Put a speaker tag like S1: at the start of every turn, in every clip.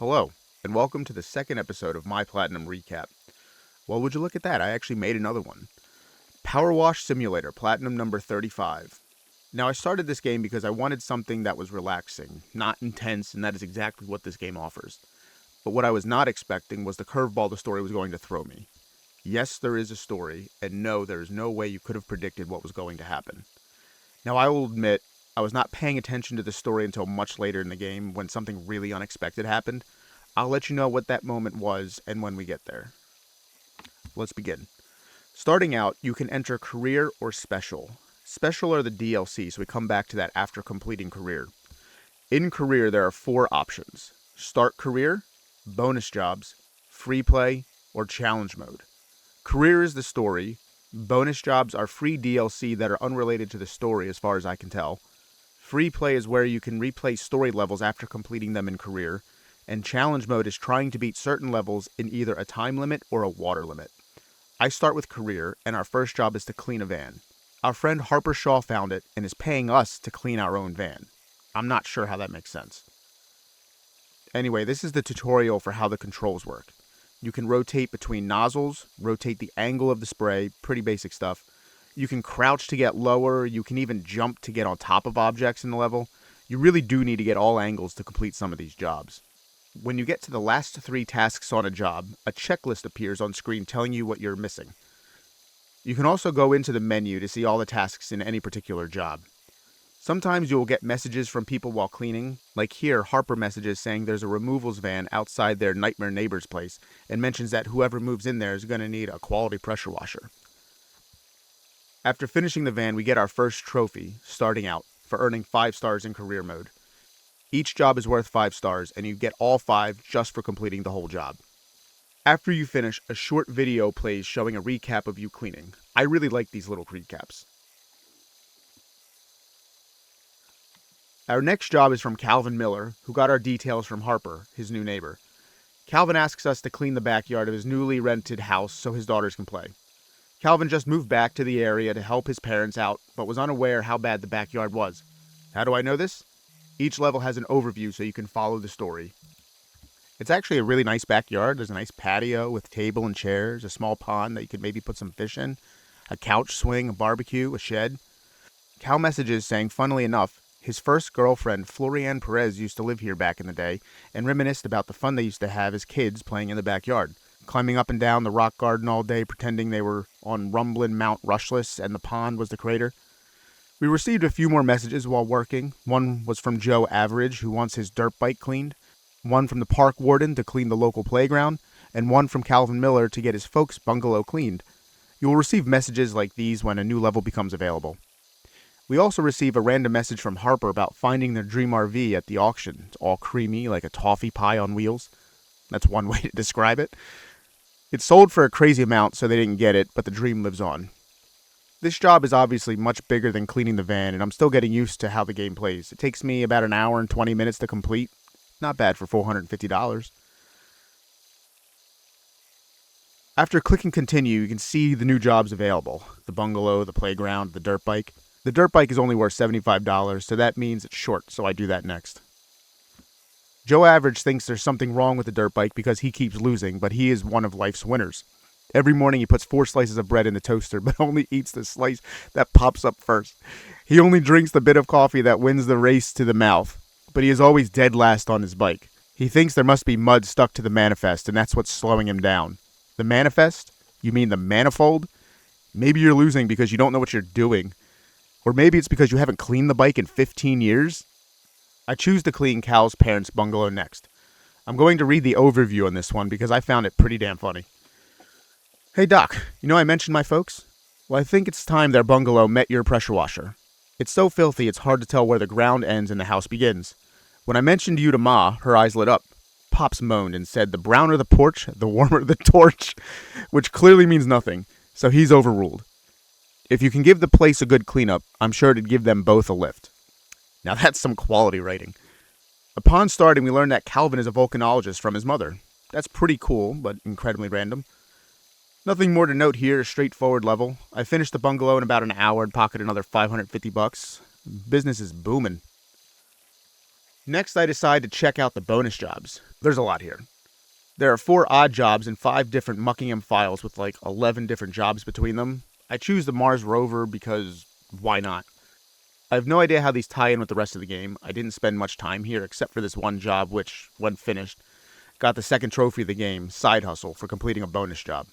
S1: Hello, and welcome to the second episode of my Platinum Recap. Well, would you look at that, I actually made another one. Powerwash Simulator, Platinum number 35. Now, I started this game because I wanted something that was relaxing, not intense, and that is exactly what this game offers. But what I was not expecting was the curveball the story was going to throw me. Yes, there is a story, and no, there is no way you could have predicted what was going to happen. Now, I will admit, I was not paying attention to the story until much later in the game when something really unexpected happened. I'll let you know what that moment was and when we get there. Let's begin. Starting out, you can enter Career or Special. Special are the DLC, so we come back to that after completing Career. In Career, there are 4 options. Start Career, Bonus Jobs, Free Play, or Challenge Mode. Career is the story. Bonus Jobs are free DLC that are unrelated to the story as far as I can tell. Free Play is where you can replay story levels after completing them in Career. And Challenge Mode is trying to beat certain levels in either a time limit or a water limit. I start with Career, and our first job is to clean a van. Our friend Harper Shaw found it and is paying us to clean our own van. I'm not sure how that makes sense. Anyway, this is the tutorial for how the controls work. You can rotate between nozzles, rotate the angle of the spray, pretty basic stuff. You can crouch to get lower, you can even jump to get on top of objects in the level. You really do need to get all angles to complete some of these jobs. When you get to the last 3 tasks on a job, a checklist appears on screen telling you what you're missing. You can also go into the menu to see all the tasks in any particular job. Sometimes you will get messages from people while cleaning, like here Harper messages saying there's a removals van outside their nightmare neighbor's place and mentions that whoever moves in there is going to need a quality pressure washer. After finishing the van, we get our first trophy, starting out, for earning 5 stars in career mode. Each job is worth 5 stars, and you get all 5 just for completing the whole job. After you finish, a short video plays showing a recap of you cleaning. I really like these little recaps. Our next job is from Calvin Miller, who got our details from Harper, his new neighbor. Calvin asks us to clean the backyard of his newly rented house so his daughters can play. Calvin just moved back to the area to help his parents out, but was unaware how bad the backyard was. How do I know this? Each level has an overview so you can follow the story. It's actually a really nice backyard. There's a nice patio with table and chairs, a small pond that you could maybe put some fish in, a couch swing, a barbecue, a shed. Cal messages saying, funnily enough, his first girlfriend, Florianne Perez, used to live here back in the day and reminisced about the fun they used to have as kids playing in the backyard, climbing up and down the rock garden all day pretending they were on Rumblin' Mount Rushless and the pond was the crater. We received a few more messages while working. One was from Joe Average, who wants his dirt bike cleaned, one from the park warden to clean the local playground, and one from Calvin Miller to get his folks' bungalow cleaned. You will receive messages like these when a new level becomes available. We also receive a random message from Harper about finding their dream RV at the auction. It's all creamy, like a toffee pie on wheels. That's one way to describe it. It sold for a crazy amount, so they didn't get it, but the dream lives on. This job is obviously much bigger than cleaning the van, and I'm still getting used to how the game plays. It takes me about an hour and 20 minutes to complete. Not bad for $450. After clicking continue, you can see the new jobs available. The bungalow, the playground, the dirt bike. The dirt bike is only worth $75, so that means it's short, so I do that next. Joe Average thinks there's something wrong with the dirt bike because he keeps losing, but he is one of life's winners. Every morning he puts 4 slices of bread in the toaster, but only eats the slice that pops up first. He only drinks the bit of coffee that wins the race to the mouth, but he is always dead last on his bike. He thinks there must be mud stuck to the manifest, and that's what's slowing him down. The manifest? You mean the manifold? Maybe you're losing because you don't know what you're doing. Or maybe it's because you haven't cleaned the bike in 15 years? I choose to clean Cal's parents' bungalow next. I'm going to read the overview on this one because I found it pretty damn funny. Hey Doc, you know I mentioned my folks? Well, I think it's time their bungalow met your pressure washer. It's so filthy it's hard to tell where the ground ends and the house begins. When I mentioned you to Ma, her eyes lit up. Pops moaned and said the browner the porch, the warmer the torch, which clearly means nothing, so he's overruled. If you can give the place a good cleanup, I'm sure it'd give them both a lift. Now that's some quality writing. Upon starting, we learned that Calvin is a volcanologist from his mother. That's pretty cool, but incredibly random. Nothing more to note here, a straightforward level. I finished the bungalow in about an hour and pocketed another $550. Business is booming. Next, I decide to check out the bonus jobs. There's a lot here. There are 4 odd jobs and 5 different Muckingham files with like 11 different jobs between them. I choose the Mars rover because why not? I have no idea how these tie in with the rest of the game. I didn't spend much time here except for this one job which, when finished, got the second trophy of the game, Side Hustle, for completing a bonus job.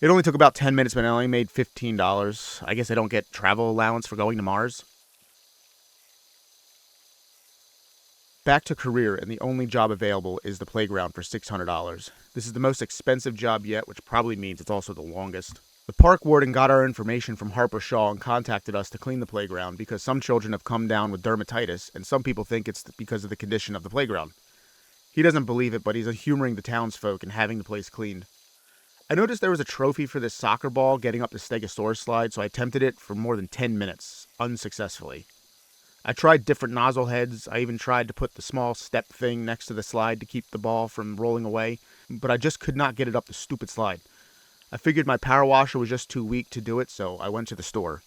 S1: It only took about 10 minutes, but I only made $15. I guess I don't get travel allowance for going to Mars. Back to career, and the only job available is the playground for $600. This is the most expensive job yet, which probably means it's also the longest. The park warden got our information from Harper Shaw and contacted us to clean the playground because some children have come down with dermatitis, and some people think it's because of the condition of the playground. He doesn't believe it, but he's humoring the townsfolk and having the place cleaned. I noticed there was a trophy for this soccer ball getting up the Stegosaurus slide, so I attempted it for more than 10 minutes, unsuccessfully. I tried different nozzle heads. I even tried to put the small step thing next to the slide to keep the ball from rolling away, but I just could not get it up the stupid slide. I figured my power washer was just too weak to do it, so I went to the store.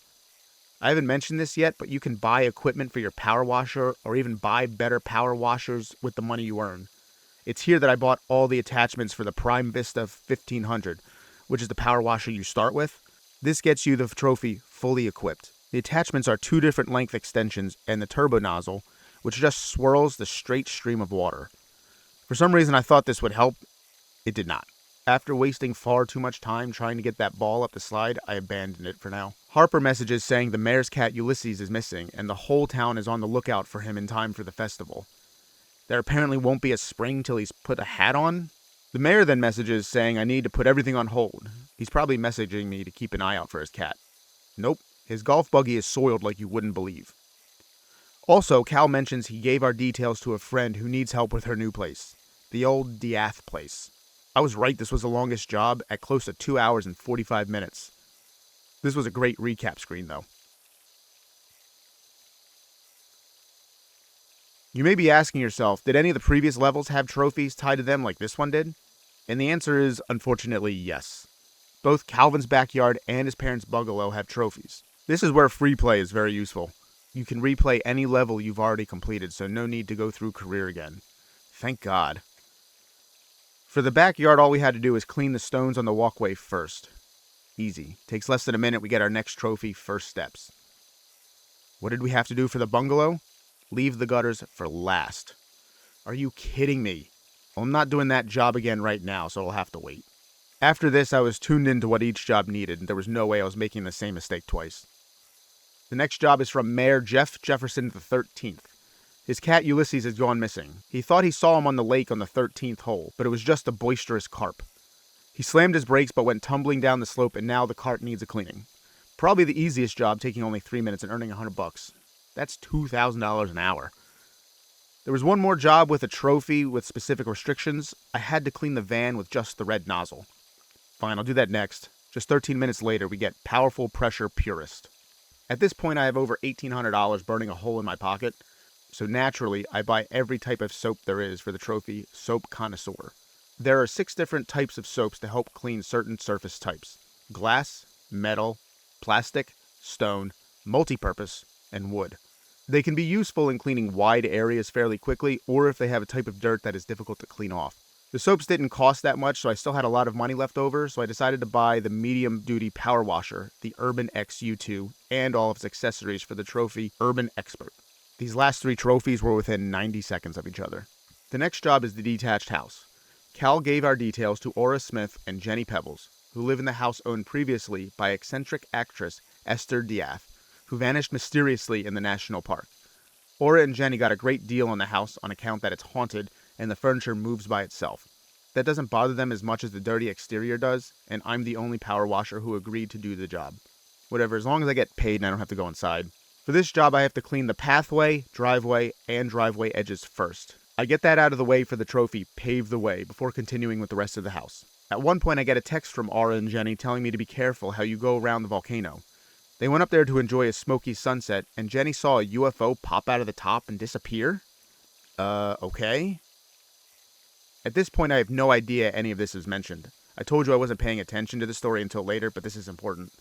S1: I haven't mentioned this yet, but you can buy equipment for your power washer or even buy better power washers with the money you earn. It's here that I bought all the attachments for the Prime Vista 1500, which is the power washer you start with. This gets you the trophy fully equipped. The attachments are 2 different length extensions and the turbo nozzle, which just swirls the straight stream of water. For some reason I thought this would help. It did not. After wasting far too much time trying to get that ball up the slide, I abandoned it for now. Harper messages saying the mayor's cat Ulysses is missing and the whole town is on the lookout for him in time for the festival. There apparently won't be a spring till he's put a hat on. The mayor then messages saying I need to put everything on hold. He's probably messaging me to keep an eye out for his cat. Nope. His golf buggy is soiled like you wouldn't believe. Also, Cal mentions he gave our details to a friend who needs help with her new place. The old Diath place. I was right, this was the longest job at close to 2 hours and 45 minutes. This was a great recap screen though. You may be asking yourself, did any of the previous levels have trophies tied to them like this one did? And the answer is, unfortunately, yes. Both Calvin's backyard and his parents' bungalow have trophies. This is where free play is very useful. You can replay any level you've already completed, so no need to go through career again. Thank God. For the backyard, all we had to do was clean the stones on the walkway first. Easy. Takes less than a minute, we get our next trophy, First Steps. What did we have to do for the bungalow? Leave the gutters for last. Are you kidding me? Well, I'm not doing that job again right now, so I'll have to wait. After this, I was tuned into what each job needed, and there was no way I was making the same mistake twice. The next job is from Mayor Jeff Jefferson the 13th. His cat Ulysses has gone missing. He thought he saw him on the lake on the 13th hole, but it was just a boisterous carp. He slammed his brakes but went tumbling down the slope, and now the cart needs a cleaning. Probably the easiest job, taking only 3 minutes and earning $100. That's $2,000 an hour. There was one more job with a trophy with specific restrictions. I had to clean the van with just the red nozzle. Fine, I'll do that next. Just 13 minutes later, we get Powerful Pressure Purist. At this point, I have over $1,800 burning a hole in my pocket, so naturally, I buy every type of soap there is for the trophy Soap Connoisseur. There are 6 different types of soaps to help clean certain surface types: glass, metal, plastic, stone, multi-purpose, and wood. They can be useful in cleaning wide areas fairly quickly, or if they have a type of dirt that is difficult to clean off. The soaps didn't cost that much, so I still had a lot of money left over, so I decided to buy the medium-duty power washer, the Urban X U2, and all of its accessories for the trophy Urban Expert. These last 3 trophies were within 90 seconds of each other. The next job is the detached house. Cal gave our details to Aura Smith and Jenny Pebbles, who live in the house owned previously by eccentric actress Esther Diath, who vanished mysteriously in the national park. Aura and Jenny got a great deal on the house on account that it's haunted and the furniture moves by itself. That doesn't bother them as much as the dirty exterior does, and I'm the only power washer who agreed to do the job. Whatever, as long as I get paid and I don't have to go inside. For this job, I have to clean the pathway, driveway, and driveway edges first. I get that out of the way for the trophy Pave the Way before continuing with the rest of the house. At one point, I get a text from Aura and Jenny telling me to be careful how you go around the volcano. They went up there to enjoy a smoky sunset, and Jenny saw a UFO pop out of the top and disappear? Okay? At this point, I have no idea any of this is mentioned. I told you I wasn't paying attention to the story until later, but this is important.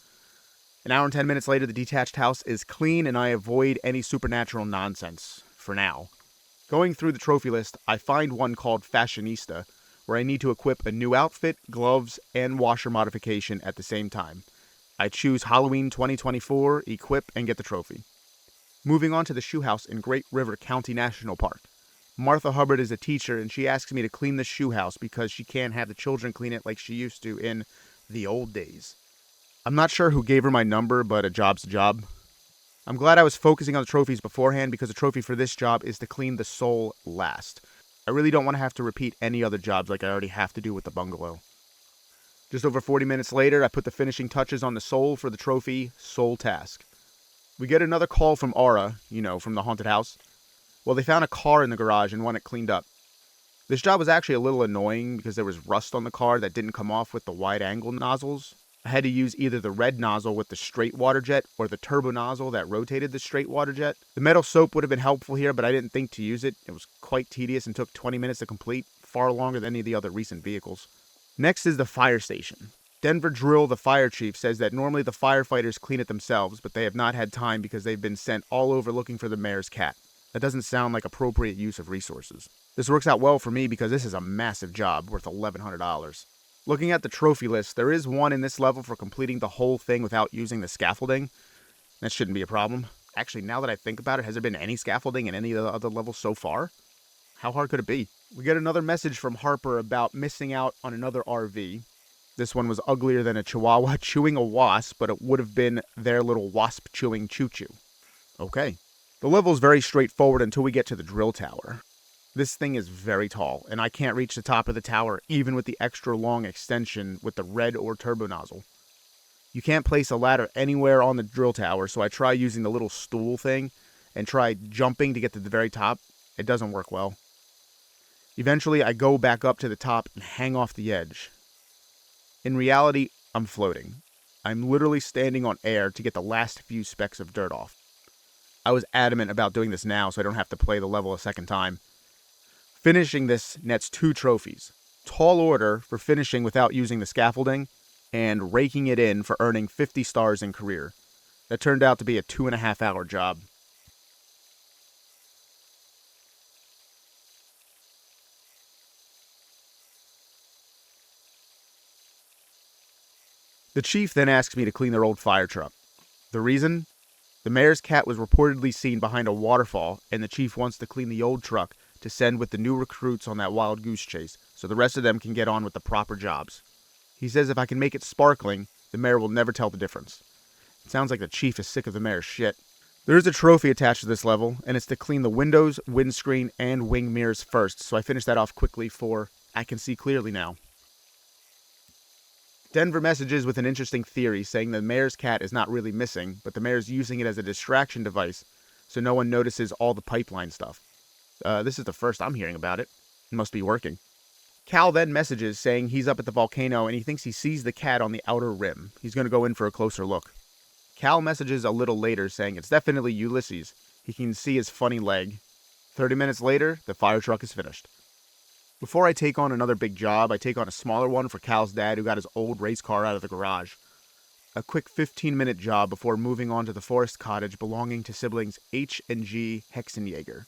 S1: An hour and 10 minutes later, the detached house is clean, and I avoid any supernatural nonsense. For now. Going through the trophy list, I find one called Fashionista, where I need to equip a new outfit, gloves, and washer modification at the same time. I choose Halloween 2024, equip, and get the trophy. Moving on to the shoe house in Great River County National Park. Martha Hubbard is a teacher, and she asks me to clean the shoe house because she can't have the children clean it like she used to in the old days. I'm not sure who gave her my number, but a job's a job. I'm glad I was focusing on the trophies beforehand because the trophy for this job is to clean the sole last. I really don't want to have to repeat any other jobs like I already have to do with the bungalow. Just over 40 minutes later, I put the finishing touches on the sole for the trophy sole task. We get another call from Aura, from the haunted house. Well, they found a car in the garage and want it cleaned up. This job was actually a little annoying because there was rust on the car that didn't come off with the wide angle nozzles. I had to use either the red nozzle with the straight water jet or the turbo nozzle that rotated the straight water jet. The metal soap would have been helpful here, but I didn't think to use it. It was quite tedious and took 20 minutes to complete, far longer than any of the other recent vehicles. Next is the fire station. Denver Drill, the fire chief, says that normally the firefighters clean it themselves, but they have not had time because they've been sent all over looking for the mayor's cat. That doesn't sound like appropriate use of resources. This works out well for me because this is a massive job worth $1,100. Looking at the trophy list, there is one in this level for completing the whole thing without using the scaffolding. That shouldn't be a problem. Actually, now that I think about it, has there been any scaffolding in any of the other levels so far? How hard could it be? We get another message from Harper about missing out on another RV. This one was uglier than a chihuahua chewing a wasp, but it would have been their little wasp-chewing choo-choo. Okay. The level is very straightforward until we get to the drill tower. This thing is very tall, and I can't reach the top of the tower even with the extra long extension with the red or turbo nozzle. You can't place a ladder anywhere on the drill tower, so I try using the little stool thing and try jumping to get to the very top. It doesn't work well. Eventually, I go back up to the top and hang off the edge. In reality, I'm floating. I'm literally standing on air to get the last few specks of dirt off. I was adamant about doing this now so I don't have to play the level a second time. Finishing this nets 2 trophies. Tall Order for finishing without using the scaffolding, and Raking It In for earning 50 stars in career. That turned out to be a 2.5-hour job. The chief then asks me to clean their old fire truck. The reason? The mayor's cat was reportedly seen behind a waterfall, and the chief wants to clean the old truck to send with the new recruits on that wild goose chase, so the rest of them can get on with the proper jobs. He says if I can make it sparkling, the mayor will never tell the difference. It sounds like the chief is sick of the mayor's shit. There is a trophy attached to this level, and it's to clean the windows, windscreen, and wing mirrors first, so I finished that off quickly for I can see clearly now. Denver messages with an interesting theory saying the mayor's cat is not really missing, but the mayor's using it as a distraction device so no one notices all the pipeline stuff. This is the first I'm hearing about it. It must be working. Cal then messages saying he's up at the volcano and he thinks he sees the cat on the outer rim. He's going to go in for a closer look. Cal messages a little later saying it's definitely Ulysses. He can see his funny leg. 30 minutes later, the fire truck is finished. Before I take on another big job, I take on a smaller one for Cal's dad who got his old race car out of the garage. A quick 15-minute job before moving on to the forest cottage belonging to siblings H and G Hexenjäger.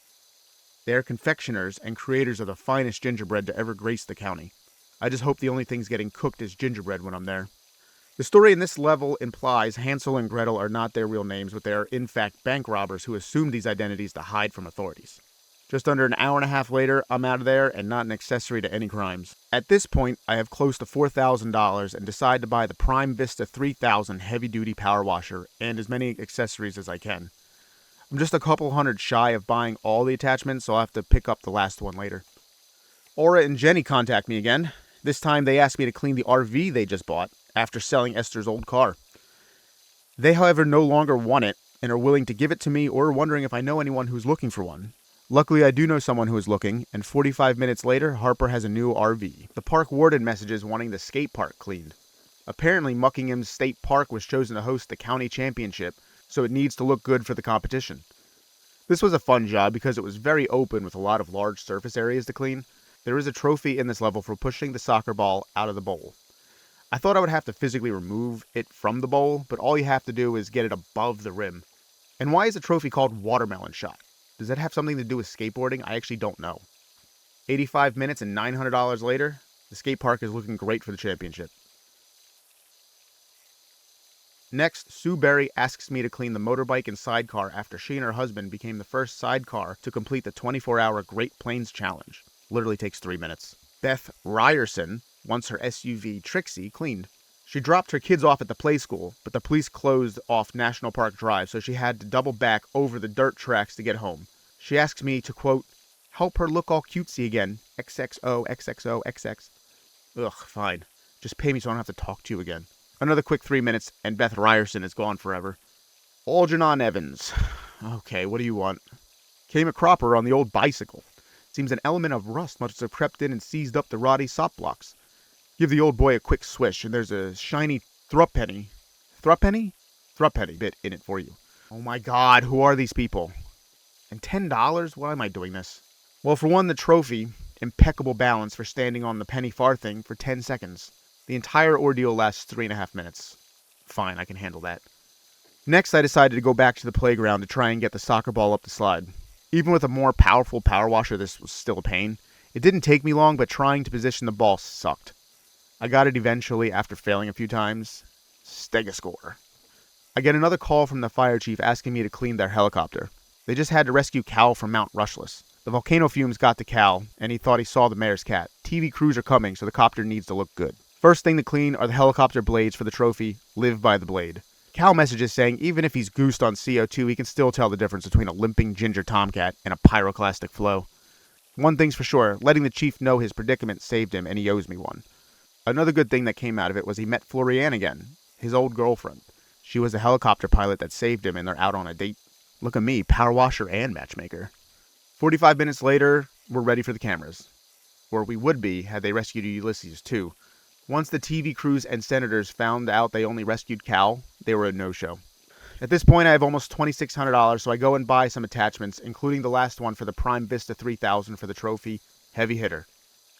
S1: They are confectioners and creators of the finest gingerbread to ever grace the county. I just hope the only things getting cooked is gingerbread when I'm there. The story in this level implies Hansel and Gretel are not their real names, but they are in fact bank robbers who assumed these identities to hide from authorities. Just under an hour and a half later, I'm out of there and not an accessory to any crimes. At this point, I have close to $4,000 and decide to buy the Prime Vista 3000 heavy-duty power washer and as many accessories as I can. I'm just a couple hundred shy of buying all the attachments, so I'll have to pick up the last one later. Aura and Jenny contact me again. This time they ask me to clean the RV they just bought after selling Esther's old car. They, however, no longer want it and are willing to give it to me or wondering if I know anyone who's looking for one. Luckily, I do know someone who is looking, and 45 minutes later, Harper has a new RV. The park warden messages wanting the skate park cleaned. Apparently, Muckingham's State Park was chosen to host the county championship, so it needs to look good for the competition. This was a fun job because it was very open with a lot of large surface areas to clean. There is a trophy in this level for pushing the soccer ball out of the bowl. I thought I would have to physically remove it from the bowl, but all you have to do is get it above the rim. And why is the trophy called Watermelon Shot? Does that have something to do with skateboarding? I actually don't know. 85 minutes and $900 later, the skate park is looking great for the championship. Next, Sue Berry asks me to clean the motorbike and sidecar after she and her husband became the first sidecar to complete the 24-hour Great Plains Challenge. Literally takes 3 minutes. Beth Ryerson wants her SUV Trixie cleaned. She dropped her kids off at the play school, but the police closed off National Park Drive, so she had to double back over the dirt tracks to get home. She asks me to, quote, help her look all cutesy again. XXO, XXO, XX. Ugh, fine. Just pay me so I don't have to talk to you again. Another quick 3 minutes, and Beth Ryerson is gone forever. Algernon Evans. Okay, what do you want? Came a cropper on the old bicycle. Seems an element of rust must have crept in and seized up the roddy sop blocks. Give the old boy a quick swish, and there's a shiny thruppenny. Thruppenny? Thruppenny bit in it for you. Oh my god, who are these people? And $10? Why am I doing this? Well, for one, the trophy. Impeccable balance for standing on the penny farthing for 10 seconds. The entire ordeal lasts 3.5 minutes. Fine, I can handle that. Next, I decided to go back to the playground to try and get the soccer ball up the slide. Even with a more powerful power washer, this was still a pain. It didn't take me long, but trying to position the ball sucked. I got it eventually after failing a few times. Stegascore. I get another call from the fire chief asking me to clean their helicopter. They just had to rescue Cal from Mount Rushless. The volcano fumes got to Cal, and he thought he saw the mayor's cat. TV crews are coming, so the copter needs to look good. First thing to clean are the helicopter blades for the trophy, Live by the Blade. Cal messages saying even if he's goosed on CO2, he can still tell the difference between a limping ginger tomcat and a pyroclastic flow. One thing's for sure, letting the chief know his predicament saved him, and he owes me one. Another good thing that came out of it was he met Florianne again, his old girlfriend. She was the helicopter pilot that saved him, and they're out on a date. Look at me, power washer and matchmaker. 45 minutes later, we're ready for the cameras. Or we would be, had they rescued Ulysses too. Once the TV crews and senators found out they only rescued Cal, they were a no-show. At this point, I have almost $2,600, so I go and buy some attachments, including the last one for the Prime Vista 3000 for the trophy, Heavy Hitter.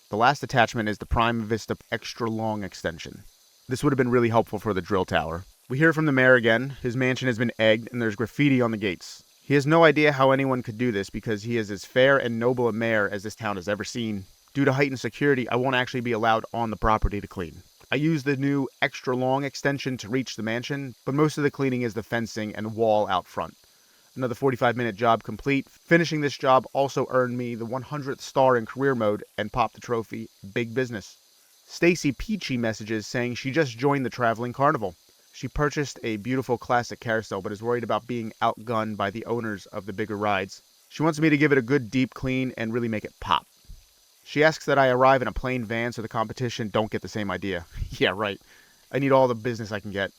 S1: The last attachment is the Prime Vista Extra Long extension. This would have been really helpful for the drill tower. We hear from the mayor again. His mansion has been egged, and there's graffiti on the gates. He has no idea how anyone could do this because he is as fair and noble a mayor as this town has ever seen. Due to heightened security, I won't actually be allowed on the property to clean. I use the new extra long extension to reach the mansion, but most of the cleaning is the fencing and wall out front. Another 45-minute job complete. Finishing this job also earned me the 100th star in career mode and popped the trophy, Big Business. Stacy Peachy messages saying she just joined the traveling carnival. She purchased a beautiful classic carousel but is worried about being outgunned by the owners of the bigger rides. She wants me to give it a good deep clean and really make it pop. She asks that I arrive in a plain van so the competition don't get the same idea. Yeah, right. I need all the business I can get.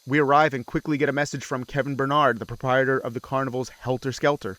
S1: We arrive and quickly get a message from Kevin Bernard, the proprietor of the carnival's Helter Skelter.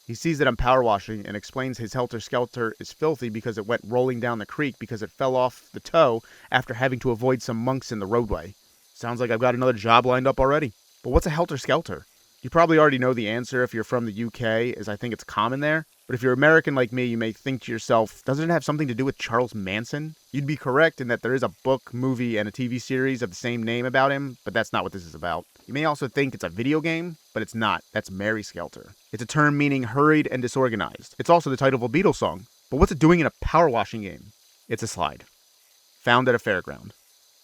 S1: He sees that I'm power washing and explains his Helter Skelter is filthy because it went rolling down the creek because it fell off the tow after having to avoid some monks in the roadway. Sounds like I've got another job lined up already. But what's a Helter Skelter? You probably already know the answer if you're from the UK, as I think it's common there. But if you're American like me, you may think to yourself, doesn't it have something to do with Charles Manson? You'd be correct in that there is a book, movie, and a TV series of the same name about him, but that's not what this is about. You may also think it's a video game, but it's not. That's Mary Skelter. It's a term meaning hurried and disorganized. It's also the title of a Beatles song. But what's it doing in a power washing game? It's a slide. Found at a fairground.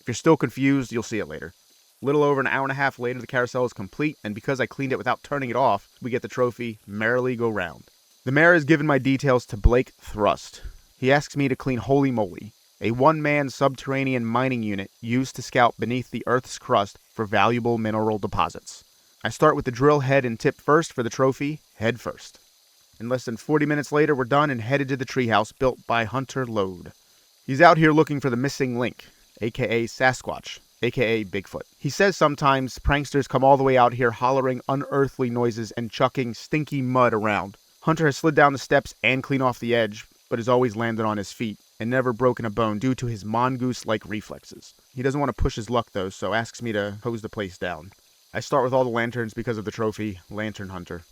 S1: If you're still confused, you'll see it later. Little over an hour and a half later, the carousel is complete, and because I cleaned it without turning it off, we get the trophy, Merrily Go Round. The mayor has given my details to Blake Thrust. He asks me to clean Holy Moly, a one-man subterranean mining unit used to scout beneath the Earth's crust for valuable mineral deposits. I start with the drill head and tip first for the trophy, head first. In less than 40 minutes later, we're done and headed to the treehouse built by Hunter Lode. He's out here looking for the missing link, aka Sasquatch, aka Bigfoot. He says sometimes pranksters come all the way out here hollering unearthly noises and chucking stinky mud around. Hunter has slid down the steps and clean off the edge, but has always landed on his feet and never broken a bone due to his mongoose-like reflexes. He doesn't want to push his luck though, so asks me to hose the place down. I start with all the lanterns because of the trophy, Lantern Hunter.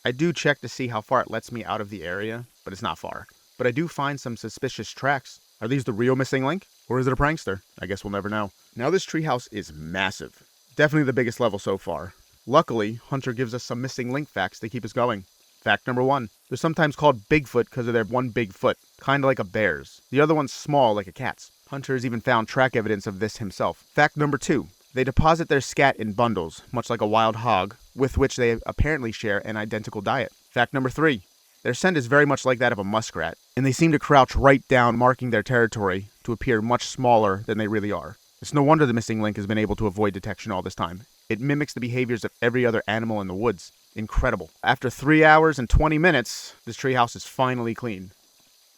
S1: I do check to see how far it lets me out of the area, but it's not far. But I do find some suspicious tracks. Are these the real missing link? Or is it a prankster? I guess we'll never know. Now this treehouse is massive. Definitely the biggest level so far. Luckily, Hunter gives us some missing link facts to keep us going. Fact number 1. They're sometimes called Bigfoot because of their one big foot, kind of like a bear's. The other one's small like a cat's. Hunters even found track evidence of this himself. Fact number 2. They deposit their scat in bundles, much like a wild hog, with which they apparently share an identical diet. Fact number 3. Their scent is very much like that of a muskrat, and they seem to crouch right down, marking their territory to appear much smaller than they really are. It's no wonder the missing link has been able to avoid detection all this time. It mimics the behaviors of every other animal in the woods. Incredible. After 3 hours and 20 minutes, this treehouse is finally clean.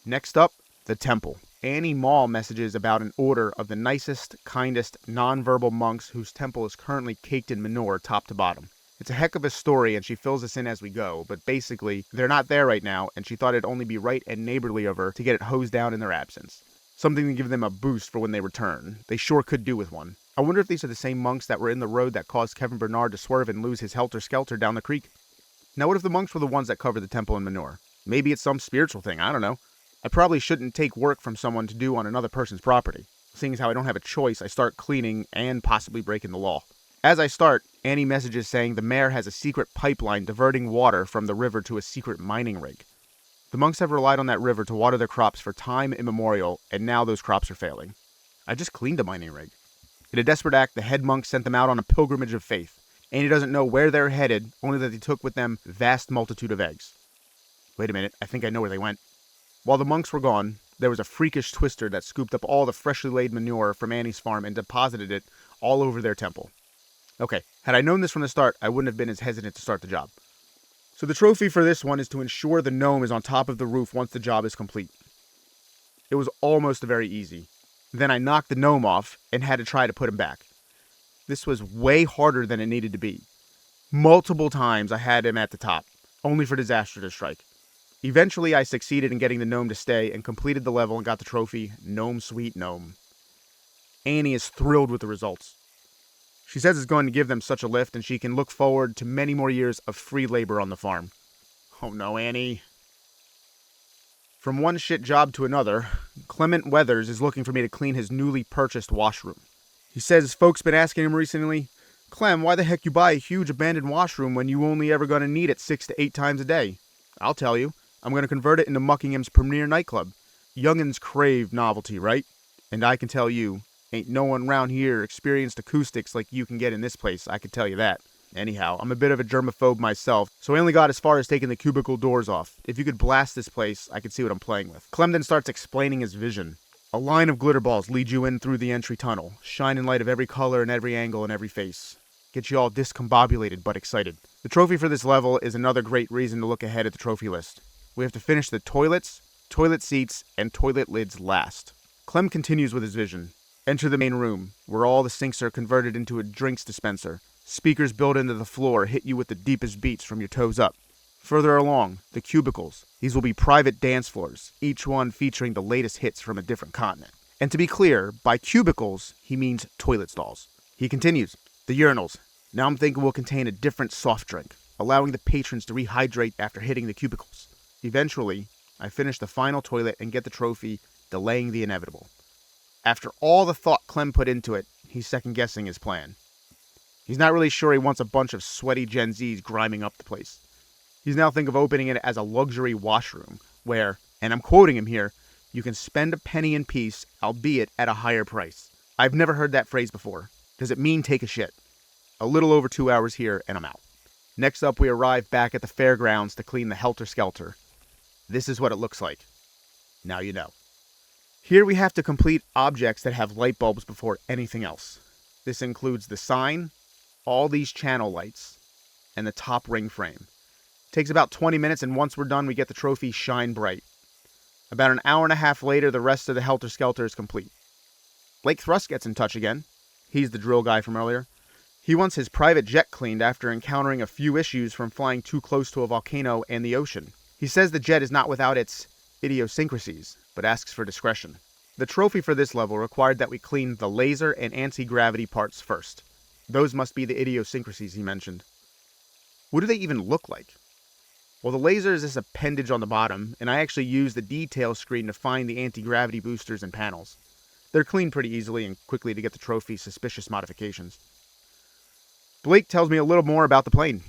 S1: Next up, the temple. Annie Mall messages about an order of the nicest, kindest, non-verbal monks whose temple is currently caked in manure top to bottom. It's a heck of a story, and she fills us in as we go, but basically, they're not there right now, and she thought it'd only be right and neighborly of her to get it hosed down in their absence. Something to give them a boost for when they return. They sure could do with one. I wonder if these are the same monks that were in the road that caused Kevin Bernard to swerve and lose his helter-skelter down the creek. Now what if the monks were the ones that covered the temple in manure? Maybe it's some spiritual thing, I don't know. I probably shouldn't take work from someone to do on another person's property. Seeing as how I don't have a choice, I start cleaning and possibly breaking the law. As I start, Annie messages saying the mayor has a secret pipeline diverting water from the river to a secret mining rig. The monks have relied on that river to water their crops for time immemorial, and now those crops are failing. I just cleaned a mining rig. In a desperate act, the head monk sent them out on a pilgrimage of faith. Annie doesn't know where they're headed, only that they took with them a vast multitude of eggs. Wait a minute, I think I know where they went. While the monks were gone, there was a freakish twister that scooped up all the freshly laid manure from Annie's farm and deposited it all over their temple. Okay, had I known this from the start, I wouldn't have been as hesitant to start the job. So the trophy for this one is to ensure the gnome is on top of the roof once the job is complete. It was almost very easy. Then I knocked the gnome off and had to try to put him back. This was way harder than it needed to be. Multiple times I had him at the top, only for disaster to strike. Eventually I succeeded in getting the gnome to stay and completed the level and got the trophy, Gnome Sweet Gnome. Annie is thrilled with the results. She says it's going to give them such a lift, and she can look forward to many more years of free labor on the farm. Oh no, Annie. From one shit job to another, Clement Weathers is looking for me to clean his newly purchased washroom. He says folks been asking him recently, Clem, why the heck you buy a huge abandoned washroom when you only ever gonna need it 6 to 8 times a day? I'll tell you, I'm gonna convert it into Muckingham's premier nightclub. Young'uns crave novelty, right? And I can tell you, ain't no one round here experienced acoustics like you can get in this place, I can tell you that. Anyhow, I'm a bit of a germaphobe myself, so I only got as far as taking the cubicle doors off. If you could blast this place, I could see what I'm playing with. Clem then starts explaining his vision. A line of glitter balls lead you in through the entry tunnel, shining light of every color and every angle and every face. Get you all discombobulated but excited. The trophy for this level is another great reason to look ahead at the trophy list. We have to finish the toilets, toilet seats, and toilet lids last. Clem continues with his vision. Enter the main room, where all the sinks are converted into a drinks dispenser. Speakers built into the floor hit you with the deepest beats from your toes up. Further along, the cubicles. These will be private dance floors, each one featuring the latest hits from a different continent. And to be clear, by cubicles, he means toilet stalls. He continues, the urinals. Now I'm thinking will contain a different soft drink, allowing the patrons to rehydrate after hitting the cubicles. Eventually, I finish the final toilet and get the trophy, delaying the inevitable. After all the thought Clem put into it, he's second-guessing his plan. He's not really sure he wants a bunch of sweaty Gen Zs griming up the place. He's now thinking of opening it as a luxury washroom, where, and I'm quoting him here, you can spend a penny in peace, albeit at a higher price. I've never heard that phrase before. Does it mean take a shit? A little over 2 hours here, and I'm out. Next up, we arrive back at the fairgrounds to clean the helter-skelter. This is what it looks like. Now you know. Here we have to complete objects that have light bulbs before anything else. This includes the sign, all these channel lights, and the top ring frame. It takes about 20 minutes, and once we're done, we get the trophy Shine Bright. About an hour and a half later, the rest of the helter-skelter is complete. Blake Thrust gets in touch again. He's the drill guy from earlier. He wants his private jet cleaned after encountering a few issues from flying too close to a volcano and the ocean. He says the jet is not without its idiosyncrasies, but asks for discretion. The trophy for this level required that we clean the laser and anti-gravity parts first. Those must be the idiosyncrasies he mentioned. What do they even look like? Well, the laser is this appendage on the bottom, and I actually used the detail screen to find the anti-gravity boosters and panels. They're cleaned pretty easily and quickly to get the trophy's suspicious modifications. Blake tells me a little more about the plane.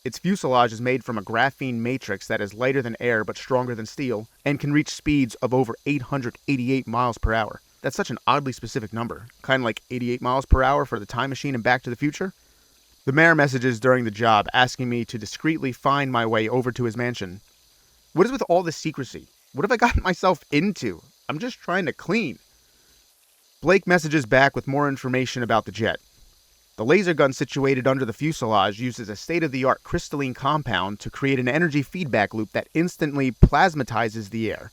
S1: Its fuselage is made from a graphene matrix that is lighter than air but stronger than steel, and can reach speeds of over 888 miles per hour. That's such an oddly specific number, kind of like 88 miles per hour for the Time Machine and Back to the Future. The mayor messages during the job asking me to discreetly find my way over to his mansion. What is with all this secrecy? What have I gotten myself into? I'm just trying to clean. Blake messages back with more information about the jet. The laser gun situated under the fuselage uses a state-of-the-art crystalline compound to create an energy feedback loop that instantly plasmatizes the air.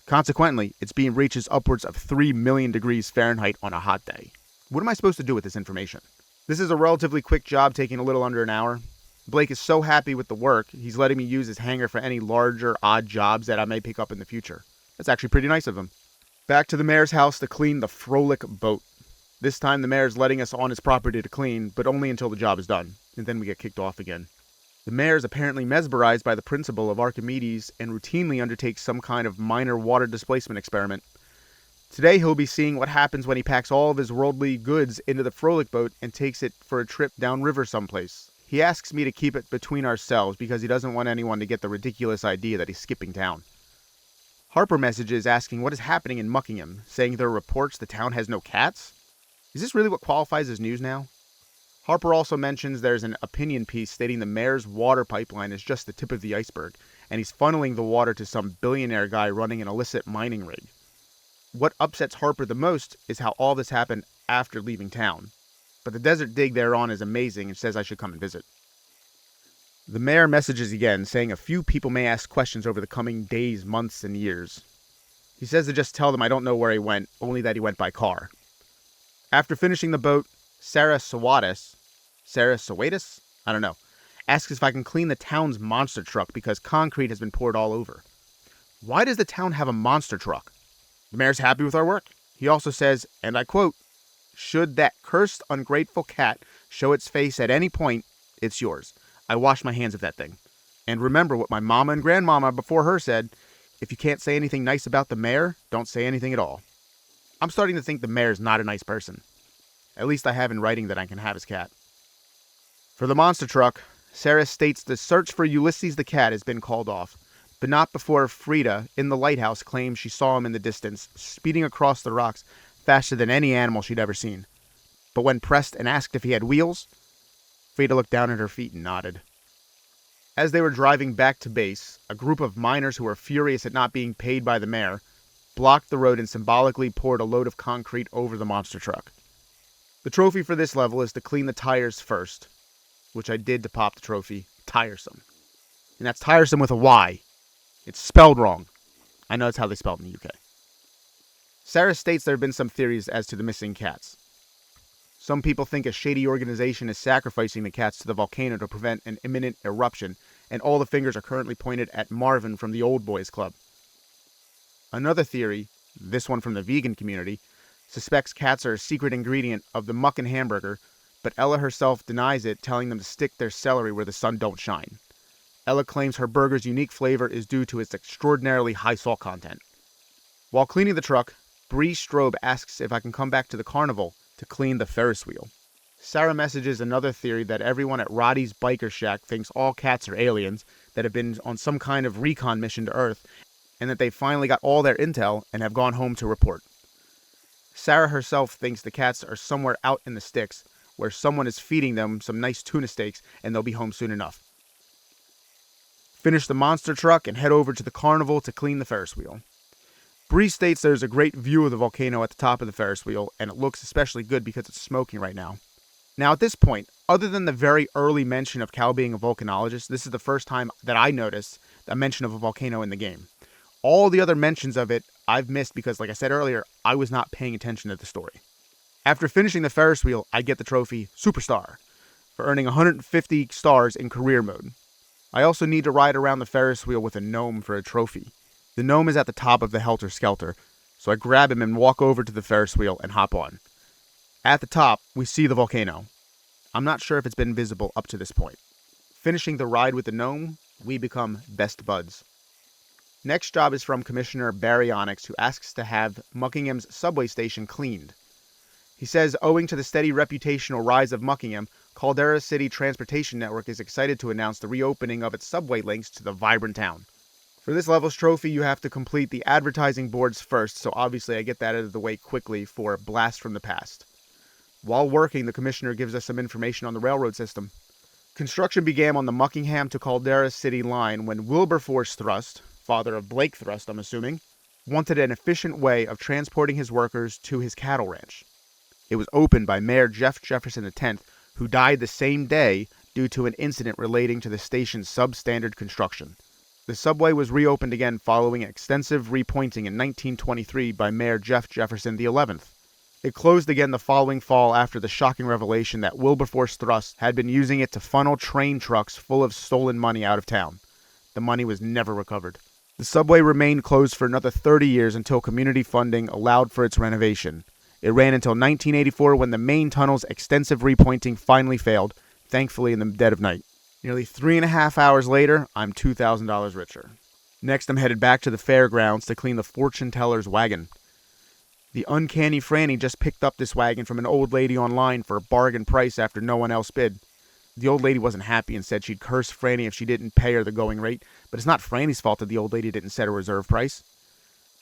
S1: Consequently, its beam reaches upwards of 3 million degrees Fahrenheit on a hot day. What am I supposed to do with this information? This is a relatively quick job taking a little under an hour. Blake is so happy with the work, he's letting me use his hangar for any larger, odd jobs that I may pick up in the future. That's actually pretty nice of him. Back to the mayor's house to clean the Frolic boat. This time the mayor's letting us on his property to clean, but only until the job is done, and then we get kicked off again. The mayor is apparently mesmerized by the principle of Archimedes and routinely undertakes some kind of minor water displacement experiment. Today he'll be seeing what happens when he packs all of his worldly goods into the Frolic boat and takes it for a trip downriver someplace. He asks me to keep it between ourselves because he doesn't want anyone to get the ridiculous idea that he's skipping town. Harper messages asking what is happening in Muckingham, saying there are reports the town has no cats? Is this really what qualifies as news now? Harper also mentions there's an opinion piece stating the mayor's water pipeline is just the tip of the iceberg, and he's funneling the water to some billionaire guy running an illicit mining rig. What upsets Harper the most is how all this happened after leaving town, but the desert dig they're on is amazing and says I should come and visit. The mayor messages again, saying a few people may ask questions over the coming days, months, and years. He says to just tell them I don't know where he went, only that he went by car. After finishing the boat, Sarah Sawatis, I don't know, asks if I can clean the town's monster truck because concrete has been poured all over. Why does the town have a monster truck? The mayor's happy with our work. He also says, and I quote, "Should that cursed, ungrateful cat show its face at any point, it's yours. I wash my hands of that thing. And remember what my mama and grandmama before her said, if you can't say anything nice about the mayor, don't say anything at all." I'm starting to think the mayor's not a nice person. At least I have in writing that I can have his cat. For the monster truck, Sarah states the search for Ulysses the cat has been called off, but not before Frida in the lighthouse claims she saw him in the distance, speeding across the rocks faster than any animal she'd ever seen. But when pressed and asked if he had wheels, Frida looked down at her feet and nodded. As they were driving back to base, a group of miners who were furious at not being paid by the mayor blocked the road and symbolically poured a load of concrete over the monster truck. The trophy for this level is to clean the tires first, which I did to pop the trophy. Tiresome. And that's tiresome with a Y. It's spelled wrong. I know that's how they spell it in the UK. Sarah states there have been some theories as to the missing cats. Some people think a shady organization is sacrificing the cats to the volcano to prevent an imminent eruption, and all the fingers are currently pointed at Marvin from the Old Boys Club. Another theory, this one from the vegan community, suspects cats are a secret ingredient of the muckin' hamburger, but Ella herself denies it, telling them to stick their celery where the sun don't shine. Ella claims her burger's unique flavor is due to its extraordinarily high salt content. While cleaning the truck, Bree Strobe asks if I can come back to the carnival to clean the Ferris wheel. Sarah messages another theory that everyone at Roddy's Biker Shack thinks all cats are aliens that have been on some kind of recon mission to Earth, and that they finally got all their intel and have gone home to report. Sarah herself thinks the cats are somewhere out in the sticks, where someone is feeding them some nice tuna steaks and they'll be home soon enough. Finish the monster truck and head over to the carnival to clean the Ferris wheel. Bree states there's a great view of the volcano at the top of the Ferris wheel, and it looks especially good because it's smoking right now. Now at this point, other than the very early mention of Cal being a volcanologist, this is the first time that I noticed a mention of a volcano in the game. All the other mentions of it I've missed because, like I said earlier, I was not paying attention to the story. After finishing the Ferris wheel, I get the trophy Superstar for earning 150 stars in career mode. I also need to ride around the Ferris wheel with a gnome for a trophy. The gnome is at the top of the Helter Skelter, so I grab him and walk over to the Ferris wheel and hop on. At the top, we see the volcano. I'm not sure if it's been visible up to this point. Finishing the ride with the gnome, we become best buds. Next job is from Commissioner Baryonyx, who asks to have Muckingham's subway station cleaned. He says, owing to the steady reputational rise of Muckingham, Caldera City Transportation Network is excited to announce the reopening of its subway links to the vibrant town. For this level's trophy, you have to complete the advertising boards first, so obviously I get that out of the way quickly for Blast from the Past. While working, the commissioner gives us some information on the railroad system. Construction began on the Muckingham to Caldera City line when Wilberforce Thrust, father of Blake Thrust I'm assuming, wanted an efficient way of transporting his workers to his cattle ranch. It was opened by Mayor Jeff Jefferson X, who died the same day due to an incident relating to the station's substandard construction. The subway was reopened again following extensive repointing in 1923 by Mayor Jeff Jefferson XI. It closed again the following fall after the shocking revelation that Wilberforce Thrust had been using it to funnel train trucks full of stolen money out of town. The money was never recovered. The subway remained closed for another 30 years until community funding allowed for its renovation. It ran until 1984 when the main tunnel's extensive repointing finally failed, thankfully in the dead of night. Nearly 3.5 hours later, I'm $2,000 richer. Next, I'm headed back to the fairgrounds to clean the fortune teller's wagon. The uncanny Franny just picked up this wagon from an old lady online for a bargain price after no one else bid. The old lady wasn't happy and said she'd curse Franny if she didn't pay her the going rate, but it's not Franny's fault that the old lady didn't set a reserve price.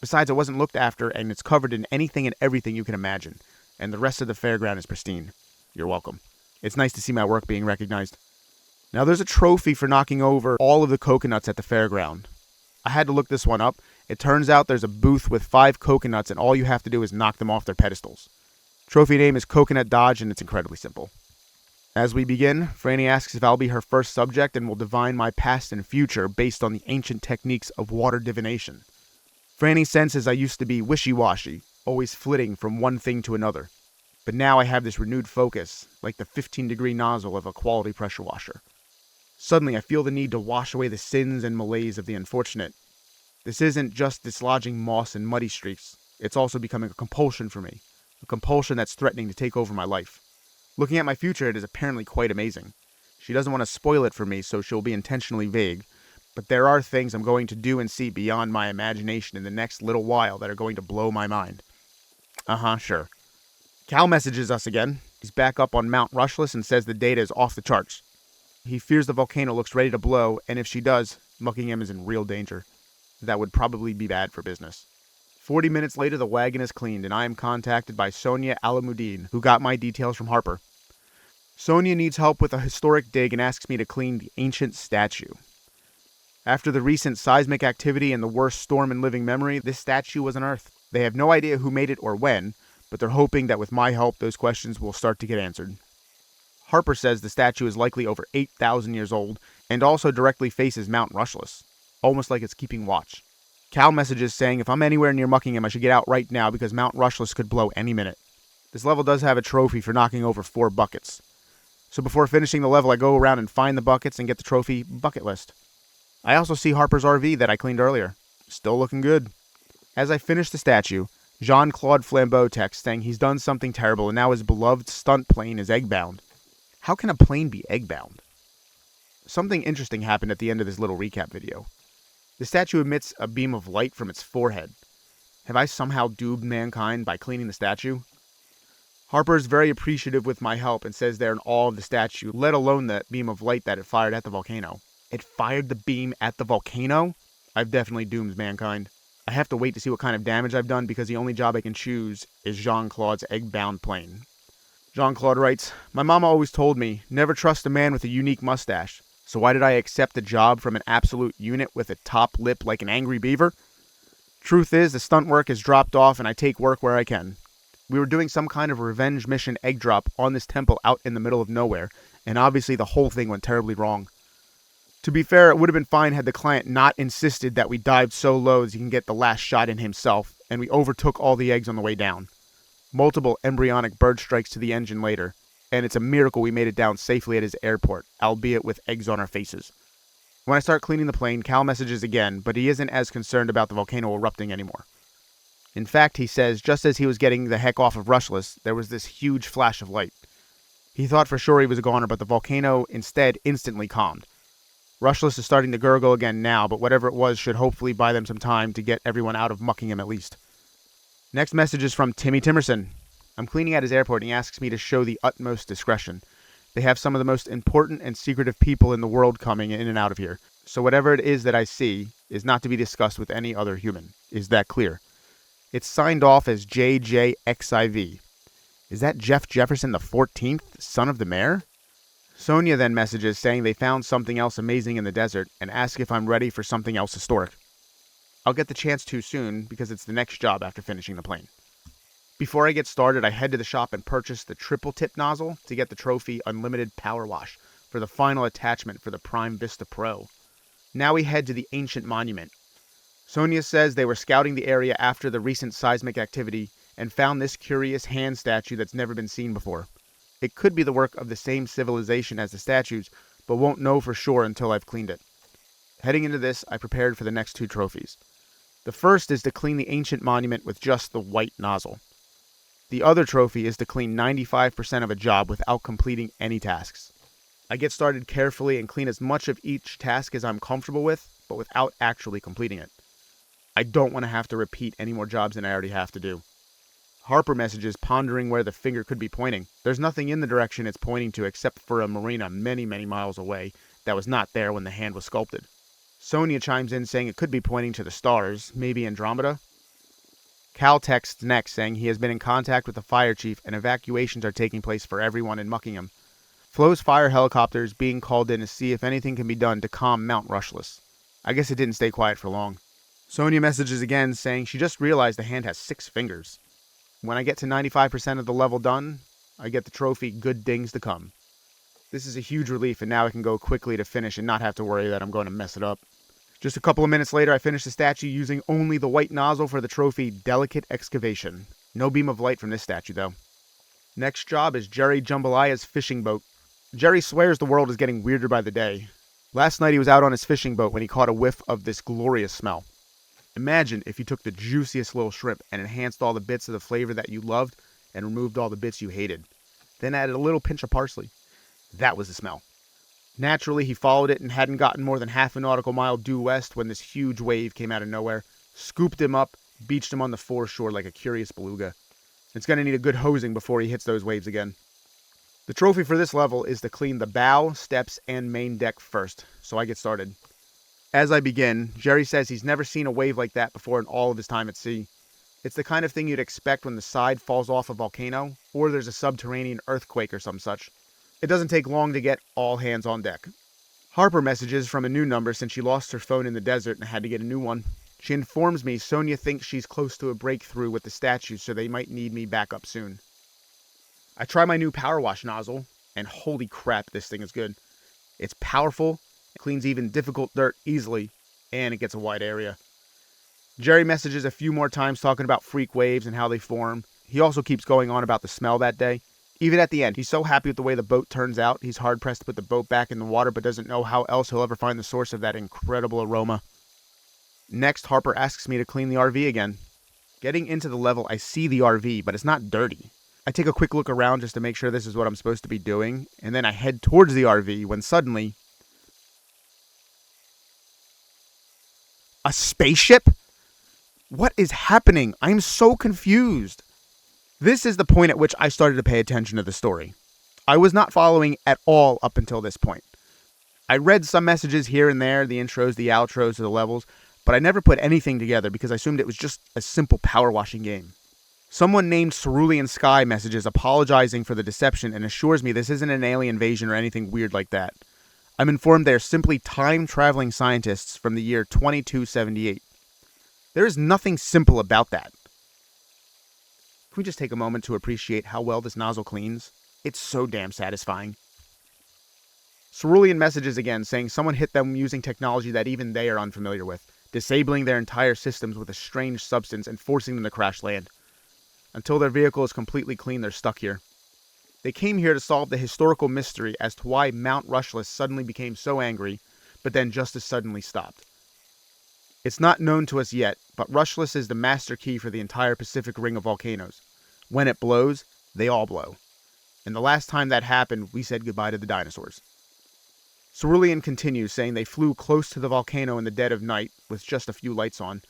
S1: Besides, it wasn't looked after, and it's covered in anything and everything you can imagine, and the rest of the fairground is pristine. You're welcome. It's nice to see my work being recognized. Now there's a trophy for knocking over all of the coconuts at the fairground. I had to look this one up. It turns out there's a booth with 5 coconuts and all you have to do is knock them off their pedestals. Trophy name is Coconut Dodge and it's incredibly simple. As we begin, Franny asks if I'll be her first subject and will divine my past and future based on the ancient techniques of water divination. Franny senses I used to be wishy-washy, always flitting from one thing to another. But now I have this renewed focus, like the 15-degree nozzle of a quality pressure washer. Suddenly, I feel the need to wash away the sins and malaise of the unfortunate. This isn't just dislodging moss and muddy streaks. It's also becoming a compulsion for me. A compulsion that's threatening to take over my life. Looking at my future, it is apparently quite amazing. She doesn't want to spoil it for me, so she'll be intentionally vague. But there are things I'm going to do and see beyond my imagination in the next little while that are going to blow my mind. Sure. Cal messages us again. He's back up on Mount Rushless and says the data is off the charts. He fears the volcano looks ready to blow, and if she does, Muckingham is in real danger. That would probably be bad for business. 40 minutes later, the wagon is cleaned, and I am contacted by Sonia Alamuddin, who got my details from Harper. Sonia needs help with a historic dig and asks me to clean the ancient statue. After the recent seismic activity and the worst storm in living memory, this statue was unearthed. They have no idea who made it or when, but they're hoping that with my help, those questions will start to get answered. Harper says the statue is likely over 8,000 years old and also directly faces Mount Rushless, almost like it's keeping watch. Cal messages saying if I'm anywhere near Muckingham, I should get out right now because Mount Rushless could blow any minute. This level does have a trophy for knocking over 4 buckets. So before finishing the level, I go around and find the buckets and get the trophy bucket list. I also see Harper's RV that I cleaned earlier. Still looking good. As I finish the statue, Jean-Claude Flambeau texts saying he's done something terrible and now his beloved stunt plane is egg-bound. How can a plane be egg-bound? Something interesting happened at the end of this little recap video. The statue emits a beam of light from its forehead. Have I somehow doomed mankind by cleaning the statue? Harper is very appreciative with my help and says they're in awe of the statue, let alone that beam of light that it fired at the volcano. It fired the beam at the volcano? I've definitely doomed mankind. I have to wait to see what kind of damage I've done because the only job I can choose is Jean-Claude's egg-bound plane. Jean-Claude writes, my mama always told me, never trust a man with a unique mustache. So why did I accept a job from an absolute unit with a top lip like an angry beaver? Truth is, the stunt work has dropped off and I take work where I can. We were doing some kind of revenge mission egg drop on this temple out in the middle of nowhere, and obviously the whole thing went terribly wrong. To be fair, it would have been fine had the client not insisted that we dived so low as he can get the last shot in himself, and we overtook all the eggs on the way down. Multiple embryonic bird strikes to the engine later, and it's a miracle we made it down safely at his airport, albeit with eggs on our faces. When I start cleaning the plane, Cal messages again, but he isn't as concerned about the volcano erupting anymore. In fact, he says just as he was getting the heck off of Rushless, there was this huge flash of light. He thought for sure he was a goner, but the volcano instead instantly calmed. Rushless is starting to gurgle again now, but whatever it was should hopefully buy them some time to get everyone out of Muckingham at least. Next message is from Timmy Timerson. I'm cleaning at his airport and he asks me to show the utmost discretion. They have some of the most important and secretive people in the world coming in and out of here. So whatever it is that I see is not to be discussed with any other human. Is that clear? It's signed off as JJXIV. Is that Jeff Jefferson the 14th, son of the mayor? Sonia then messages saying they found something else amazing in the desert and asks if I'm ready for something else historic. I'll get the chance to soon because it's the next job after finishing the plane. Before I get started, I head to the shop and purchase the triple tip nozzle to get the trophy Unlimited Power Wash for the final attachment for the Prime Vista Pro. Now we head to the ancient monument. Sonia says they were scouting the area after the recent seismic activity and found this curious hand statue that's never been seen before. It could be the work of the same civilization as the statues, but won't know for sure until I've cleaned it. Heading into this, I prepared for the next two trophies. The first is to clean the ancient monument with just the white nozzle. The other trophy is to clean 95% of a job without completing any tasks. I get started carefully and clean as much of each task as I'm comfortable with, but without actually completing it. I don't want to have to repeat any more jobs than I already have to do. Harper messages pondering where the finger could be pointing. There's nothing in the direction it's pointing to except for a marina many, many miles away that was not there when the hand was sculpted. Sonia chimes in saying it could be pointing to the stars, maybe Andromeda. Cal texts next saying he has been in contact with the fire chief and evacuations are taking place for everyone in Muckingham. Flo's fire helicopter is being called in to see if anything can be done to calm Mount Rushless. I guess it didn't stay quiet for long. Sonia messages again saying she just realized the hand has 6 fingers. When I get to 95% of the level done, I get the trophy Good Things to Come. This is a huge relief and now I can go quickly to finish and not have to worry that I'm going to mess it up. Just a couple of minutes later, I finish the statue using only the white nozzle for the trophy Delicate Excavation. No beam of light from this statue, though. Next job is Jerry Jambalaya's fishing boat. Jerry swears the world is getting weirder by the day. Last night he was out on his fishing boat when he caught a whiff of this glorious smell. Imagine if you took the juiciest little shrimp and enhanced all the bits of the flavor that you loved and removed all the bits you hated. Then added a little pinch of parsley. That was the smell. Naturally, he followed it and hadn't gotten more than half a nautical mile due west when this huge wave came out of nowhere, scooped him up, beached him on the foreshore like a curious beluga. It's going to need a good hosing before he hits those waves again. The trophy for this level is to clean the bow, steps, and main deck first, so I get started. As I begin, Jerry says he's never seen a wave like that before in all of his time at sea. It's the kind of thing you'd expect when the side falls off a volcano, or there's a subterranean earthquake or some such. It doesn't take long to get all hands on deck. Harper messages from a new number since she lost her phone in the desert and had to get a new one. She informs me Sonia thinks she's close to a breakthrough with the statues, so they might need me back up soon. I try my new Powerwash nozzle, and holy crap, this thing is good. It's powerful, it cleans even difficult dirt easily, and it gets a wide area. Jerry messages a few more times talking about freak waves and how they form. He also keeps going on about the smell that day. Even at the end, he's so happy with the way the boat turns out, he's hard-pressed to put the boat back in the water but doesn't know how else he'll ever find the source of that incredible aroma. Next, Harper asks me to clean the RV again. Getting into the level, I see the RV, but it's not dirty. I take a quick look around just to make sure this is what I'm supposed to be doing, and then I head towards the RV when suddenly... a spaceship? What is happening? I'm so confused. This is the point at which I started to pay attention to the story. I was not following at all up until this point. I read some messages here and there, the intros, the outros to the levels, but I never put anything together because I assumed it was just a simple power washing game. Someone named Cerulean Sky messages apologizing for the deception and assures me this isn't an alien invasion or anything weird like that. I'm informed they are simply time-traveling scientists from the year 2278. There is nothing simple about that. Can we just take a moment to appreciate how well this nozzle cleans? It's so damn satisfying. Cerulean messages again saying someone hit them using technology that even they are unfamiliar with, disabling their entire systems with a strange substance and forcing them to crash land. Until their vehicle is completely clean, they're stuck here. They came here to solve the historical mystery as to why Mount Rushless suddenly became so angry, but then just as suddenly stopped. It's not known to us yet, but Rushless is the master key for the entire Pacific Ring of volcanoes. When it blows, they all blow. And the last time that happened, we said goodbye to the dinosaurs. Cerulean continues, saying they flew close to the volcano in the dead of night, with just a few lights on.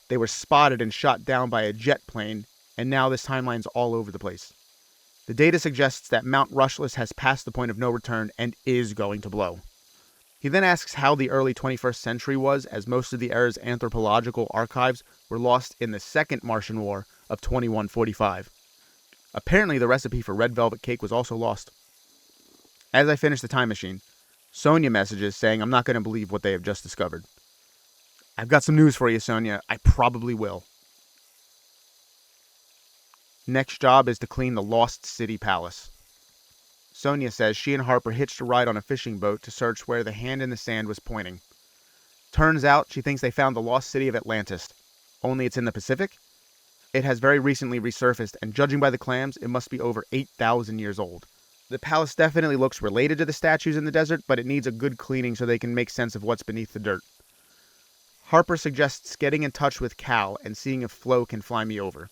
S1: They were spotted and shot down by a jet plane, and now this timeline's all over the place. The data suggests that Mount Rushless has passed the point of no return and is going to blow. He then asks how the early 21st century was, as most of the era's anthropological archives were lost in the Second Martian War of 2145. Apparently, the recipe for red velvet cake was also lost. As I finish the time machine, Sonia messages saying I'm not going to believe what they have just discovered. I've got some news for you, Sonia. I probably will. Next job is to clean the Lost City Palace. Sonia says she and Harper hitched a ride on a fishing boat to search where the hand in the sand was pointing. Turns out she thinks they found the lost city of Atlantis. Only it's in the Pacific? It has very recently resurfaced, and judging by the clams, it must be over 8,000 years old. The palace definitely looks related to the statues in the desert, but it needs a good cleaning so they can make sense of what's beneath the dirt. Harper suggests getting in touch with Cal and seeing if Flo can fly me over.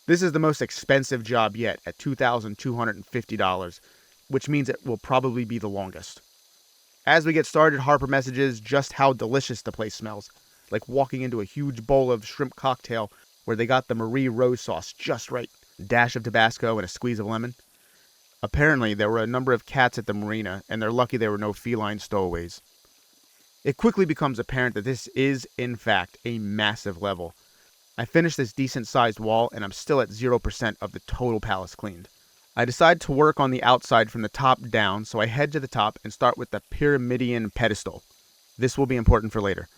S1: This is the most expensive job yet at $2,250, which means it will probably be the longest. As we get started, Harper messages just how delicious the place smells, like walking into a huge bowl of shrimp cocktail where they got the Marie Rose sauce just right, a dash of Tabasco and a squeeze of lemon. Apparently, there were a number of cats at the marina, and they're lucky there were no feline stowaways. It quickly becomes apparent that this is, in fact, a massive level. I finished this decent-sized wall, and I'm still at 0% of the total palace cleaned. I decide to work on the outside from the top down, so I head to the top and start with the Pyramidion pedestal. This will be important for later.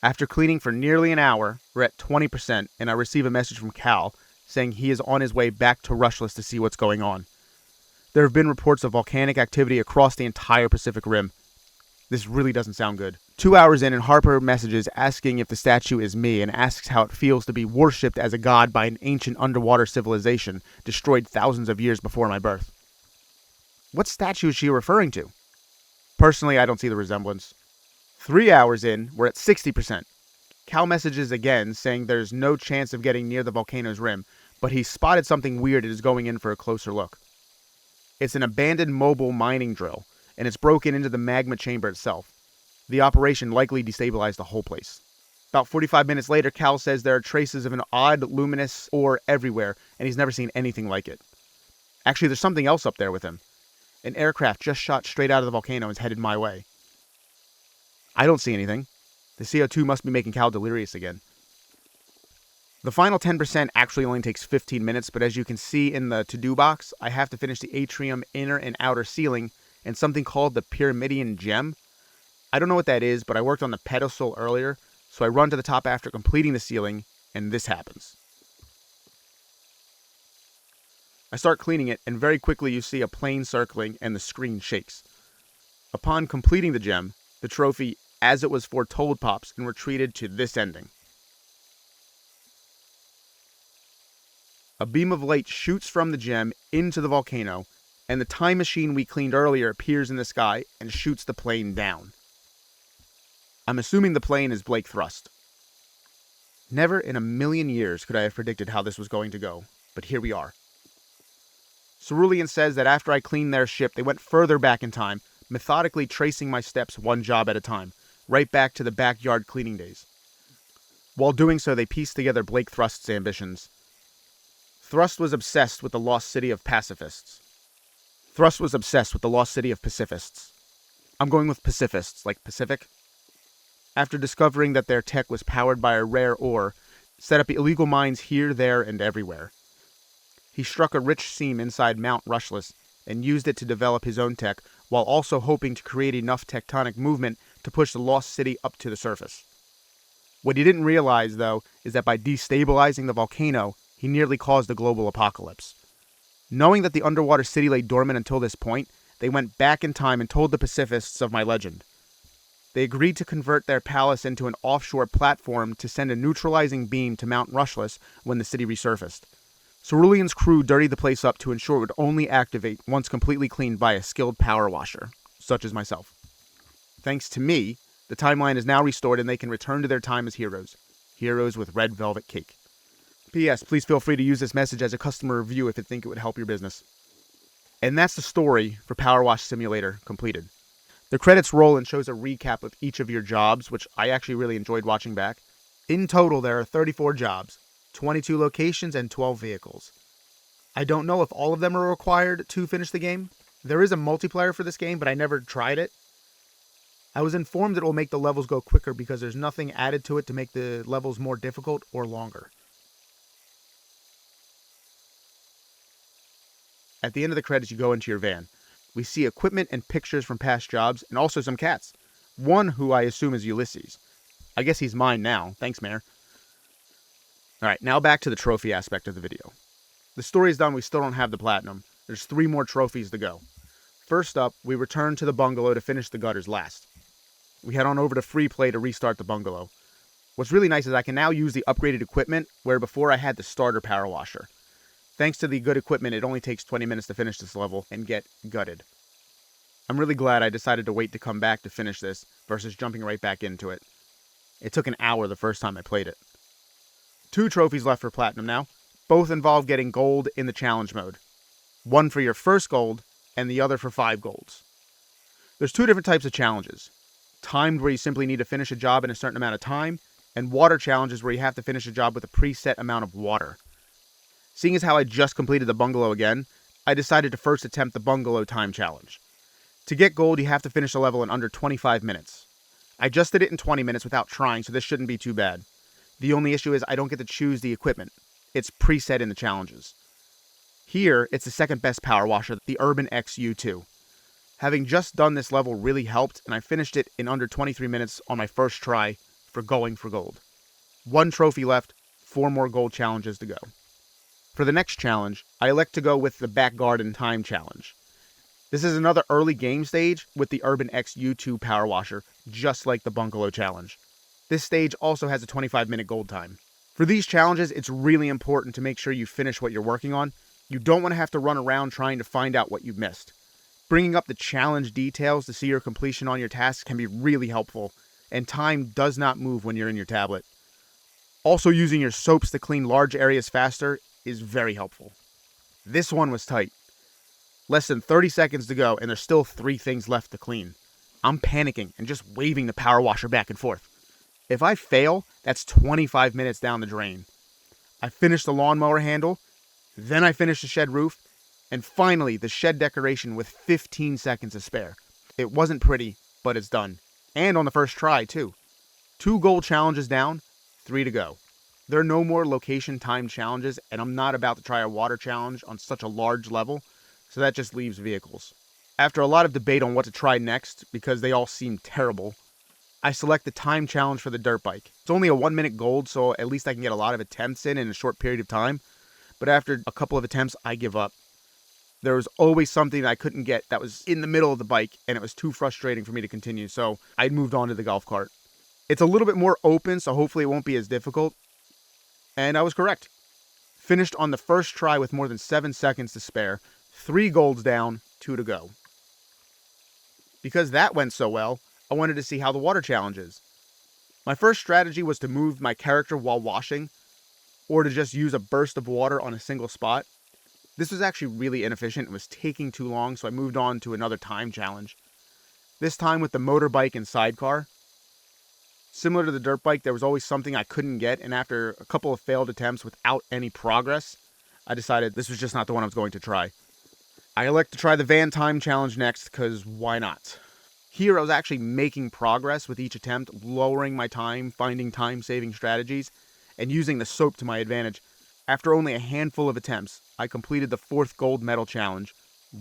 S1: After cleaning for nearly an hour, we're at 20%, and I receive a message from Cal saying he is on his way back to Rushless to see what's going on. There have been reports of volcanic activity across the entire Pacific Rim. This really doesn't sound good. 2 hours in, and Harper messages asking if the statue is me and asks how it feels to be worshipped as a god by an ancient underwater civilization destroyed thousands of years before my birth. What statue is she referring to? Personally, I don't see the resemblance. 3 hours in, we're at 60%. Cal messages again saying there's no chance of getting near the volcano's rim, but he's spotted something weird and is going in for a closer look. It's an abandoned mobile mining drill, and it's broken into the magma chamber itself. The operation likely destabilized the whole place. About 45 minutes later, Cal says there are traces of an odd, luminous ore everywhere, and he's never seen anything like it. Actually, there's something else up there with him. An aircraft just shot straight out of the volcano and is headed my way. I don't see anything. The CO2 must be making Cal delirious again. The final 10% actually only takes 15 minutes, but as you can see in the to-do box, I have to finish the atrium inner and outer ceiling and something called the Pyramidion gem. I don't know what that is, but I worked on the pedestal earlier, so I run to the top after completing the ceiling, and this happens. I start cleaning it, and very quickly you see a plane circling and the screen shakes. Upon completing the gem, the trophy, as it was foretold, pops, and we're treated to this ending. A beam of light shoots from the gem into the volcano, and the time machine we cleaned earlier appears in the sky and shoots the plane down. I'm assuming the plane is Blake Thrust. Never in a million years could I have predicted how this was going to go, but here we are. Cerulean says that after I cleaned their ship, they went further back in time, methodically tracing my steps one job at a time, right back to the backyard cleaning days. While doing so, they pieced together Blake Thrust's ambitions. Thrust was obsessed with the lost city of pacifists. I'm going with pacifists, like Pacific. After discovering that their tech was powered by a rare ore, set up illegal mines here, there, and everywhere. He struck a rich seam inside Mount Rushless and used it to develop his own tech, while also hoping to create enough tectonic movement to push the lost city up to the surface. What he didn't realize, though, is that by destabilizing the volcano, he nearly caused a global apocalypse. Knowing that the underwater city lay dormant until this point, they went back in time and told the pacifists of my legend. They agreed to convert their palace into an offshore platform to send a neutralizing beam to Mount Rushless when the city resurfaced. Cerulean's crew dirtied the place up to ensure it would only activate once completely cleaned by a skilled power washer, such as myself. Thanks to me, the timeline is now restored and they can return to their time as heroes. Heroes with red velvet cake. P.S. Please feel free to use this message as a customer review if you think it would help your business. And that's the story for Powerwash Simulator completed. The credits roll and shows a recap of each of your jobs, which I actually really enjoyed watching back. In total, there are 34 jobs, 22 locations, and 12 vehicles. I don't know if all of them are required to finish the game. There is a multiplayer for this game, but I never tried it. I was informed that it will make the levels go quicker because there's nothing added to it to make the levels more difficult or longer. At the end of the credits, you go into your van. We see equipment and pictures from past jobs, and also some cats. One who I assume is Ulysses. I guess he's mine now. Thanks, Mayor. Alright, now back to the trophy aspect of the video. The story is done, we still don't have the platinum. There's 3 more trophies to go. First up, we return to the bungalow to finish the gutters last. We head on over to Free Play to restart the bungalow. What's really nice is I can now use the upgraded equipment, where before I had the starter power washer. Thanks to the good equipment, it only takes 20 minutes to finish this level and get gutted. I'm really glad I decided to wait to come back to finish this versus jumping right back into it. It took an hour the first time I played it. 2 trophies left for platinum now. Both involve getting gold in the challenge mode. One for your first gold, and the other for 5 golds. There's 2 different types of challenges. Timed, where you simply need to finish a job in a certain amount of time, and water challenges, where you have to finish a job with a preset amount of water. Seeing as how I just completed the bungalow again, I decided to first attempt the bungalow time challenge. To get gold, you have to finish a level in under 25 minutes. I just did it in 20 minutes without trying, so this shouldn't be too bad. The only issue is I don't get to choose the equipment. It's preset in the challenges. Here, it's the second best power washer, the Urban X U2. Having just done this level really helped, and I finished it in under 23 minutes on my first try for going for gold. 1 trophy left, 4 more gold challenges to go. For the next challenge, I elect to go with the Back Garden Time Challenge. This is another early game stage with the Urban X U2 power washer, just like the Bungalow Challenge. This stage also has a 25-minute gold time. For these challenges, it's really important to make sure you finish what you're working on. You don't want to have to run around trying to find out what you've missed. Bringing up the challenge details to see your completion on your tasks can be really helpful, and time does not move when you're in your tablet. Also, using your soaps to clean large areas faster is very helpful. This one was tight. Less than 30 seconds to go, and there's still 3 things left to clean. I'm panicking and just waving the power washer back and forth. If I fail, that's 25 minutes down the drain. I finish the lawnmower handle, then I finish the shed roof, and finally the shed decoration with 15 seconds to spare. It wasn't pretty, but it's done. And on the first try, too. 2 gold challenges down, 3 to go. There are no more location time challenges, and I'm not about to try a water challenge on such a large level, so that just leaves vehicles. After a lot of debate on what to try next, because they all seem terrible, I select the time challenge for the dirt bike. It's only a 1-minute gold, so at least I can get a lot of attempts in a short period of time, but after a couple of attempts, I give up. There was always something I couldn't get that was in the middle of the bike, and it was too frustrating for me to continue, so I moved on to the golf cart. It's a little bit more open, so hopefully it won't be as difficult. And I was correct. Finished on the first try with more than 7 seconds to spare. 3 golds down, 2 to go. Because that went so well, I wanted to see how the water challenge is. My first strategy was to move my character while washing, or to just use a burst of water on a single spot. This was actually really inefficient and was taking too long, so I moved on to another time challenge. This time with the motorbike and sidecar. Similar to the dirt bike, there was always something I couldn't get, and after a couple of failed attempts without any progress, I decided this was just not the one I was going to try. I elect to try the van time challenge next, because why not? Here I was actually making progress with each attempt, lowering my time, finding time-saving strategies, and using the soap to my advantage. After only a handful of attempts, I completed the 4th gold medal challenge,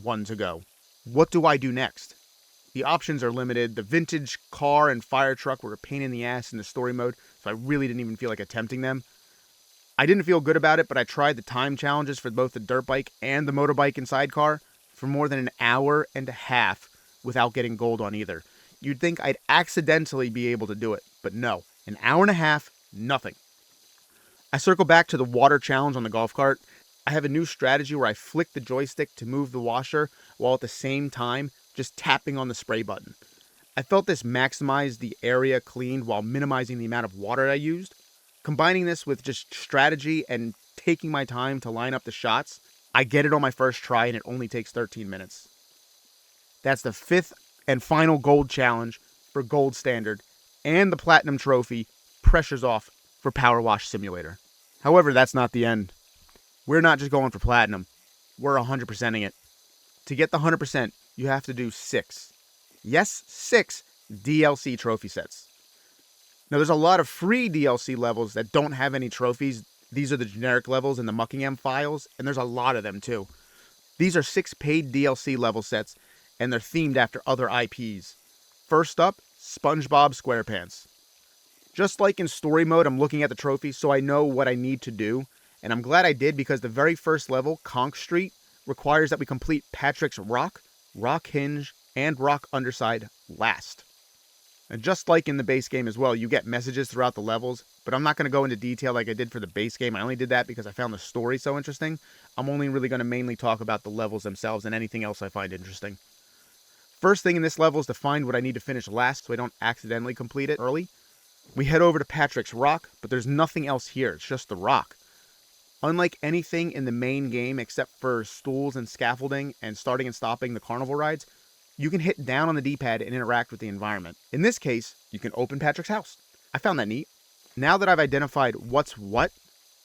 S1: 1 to go. What do I do next? The options are limited. The vintage car and fire truck were a pain in the ass in the story mode, so I really didn't even feel like attempting them. I didn't feel good about it, but I tried the time challenges for both the dirt bike and the motorbike and sidecar for more than an hour and a half without getting gold on either. You'd think I'd accidentally be able to do it, but no. An hour and a half, nothing. I circle back to the water challenge on the golf cart. I have a new strategy where I flick the joystick to move the washer while at the same time just tapping on the spray button. I felt this maximized the area cleaned while minimizing the amount of water I used. Combining this with just strategy and taking my time to line up the shots, I get it on my first try and it only takes 13 minutes. That's the 5th and final gold challenge for Gold Standard, and the Platinum Trophy, Pressure's Off, for Powerwash Simulator. However, that's not the end. We're not just going for platinum. We're 100%ing it. To get the 100%, you have to do 6. Yes, 6 DLC trophy sets. Now, there's a lot of free DLC levels that don't have any trophies. These are the generic levels in the Muckingham files, and there's a lot of them too. These are 6 paid DLC level sets, and they're themed after other IPs. First up, SpongeBob SquarePants. Just like in story mode, I'm looking at the trophies so I know what I need to do, and I'm glad I did because the very first level, Conch Street, requires that we complete Patrick's Rock, Rock Hinge, and Rock Underside last. And just like in the base game as well, you get messages throughout the levels, but I'm not going to go into detail like I did for the base game. I only did that because I found the story so interesting. I'm only really going to mainly talk about the levels themselves and anything else I find interesting. First thing in this level is to find what I need to finish last so I don't accidentally complete it early. We head over to Patrick's Rock, but there's nothing else here, it's just the rock. Unlike anything in the main game except for stools and scaffolding and starting and stopping the carnival rides, you can hit down on the D-pad and interact with the environment. In this case, you can open Patrick's house. I found that neat. Now that I've identified what's what,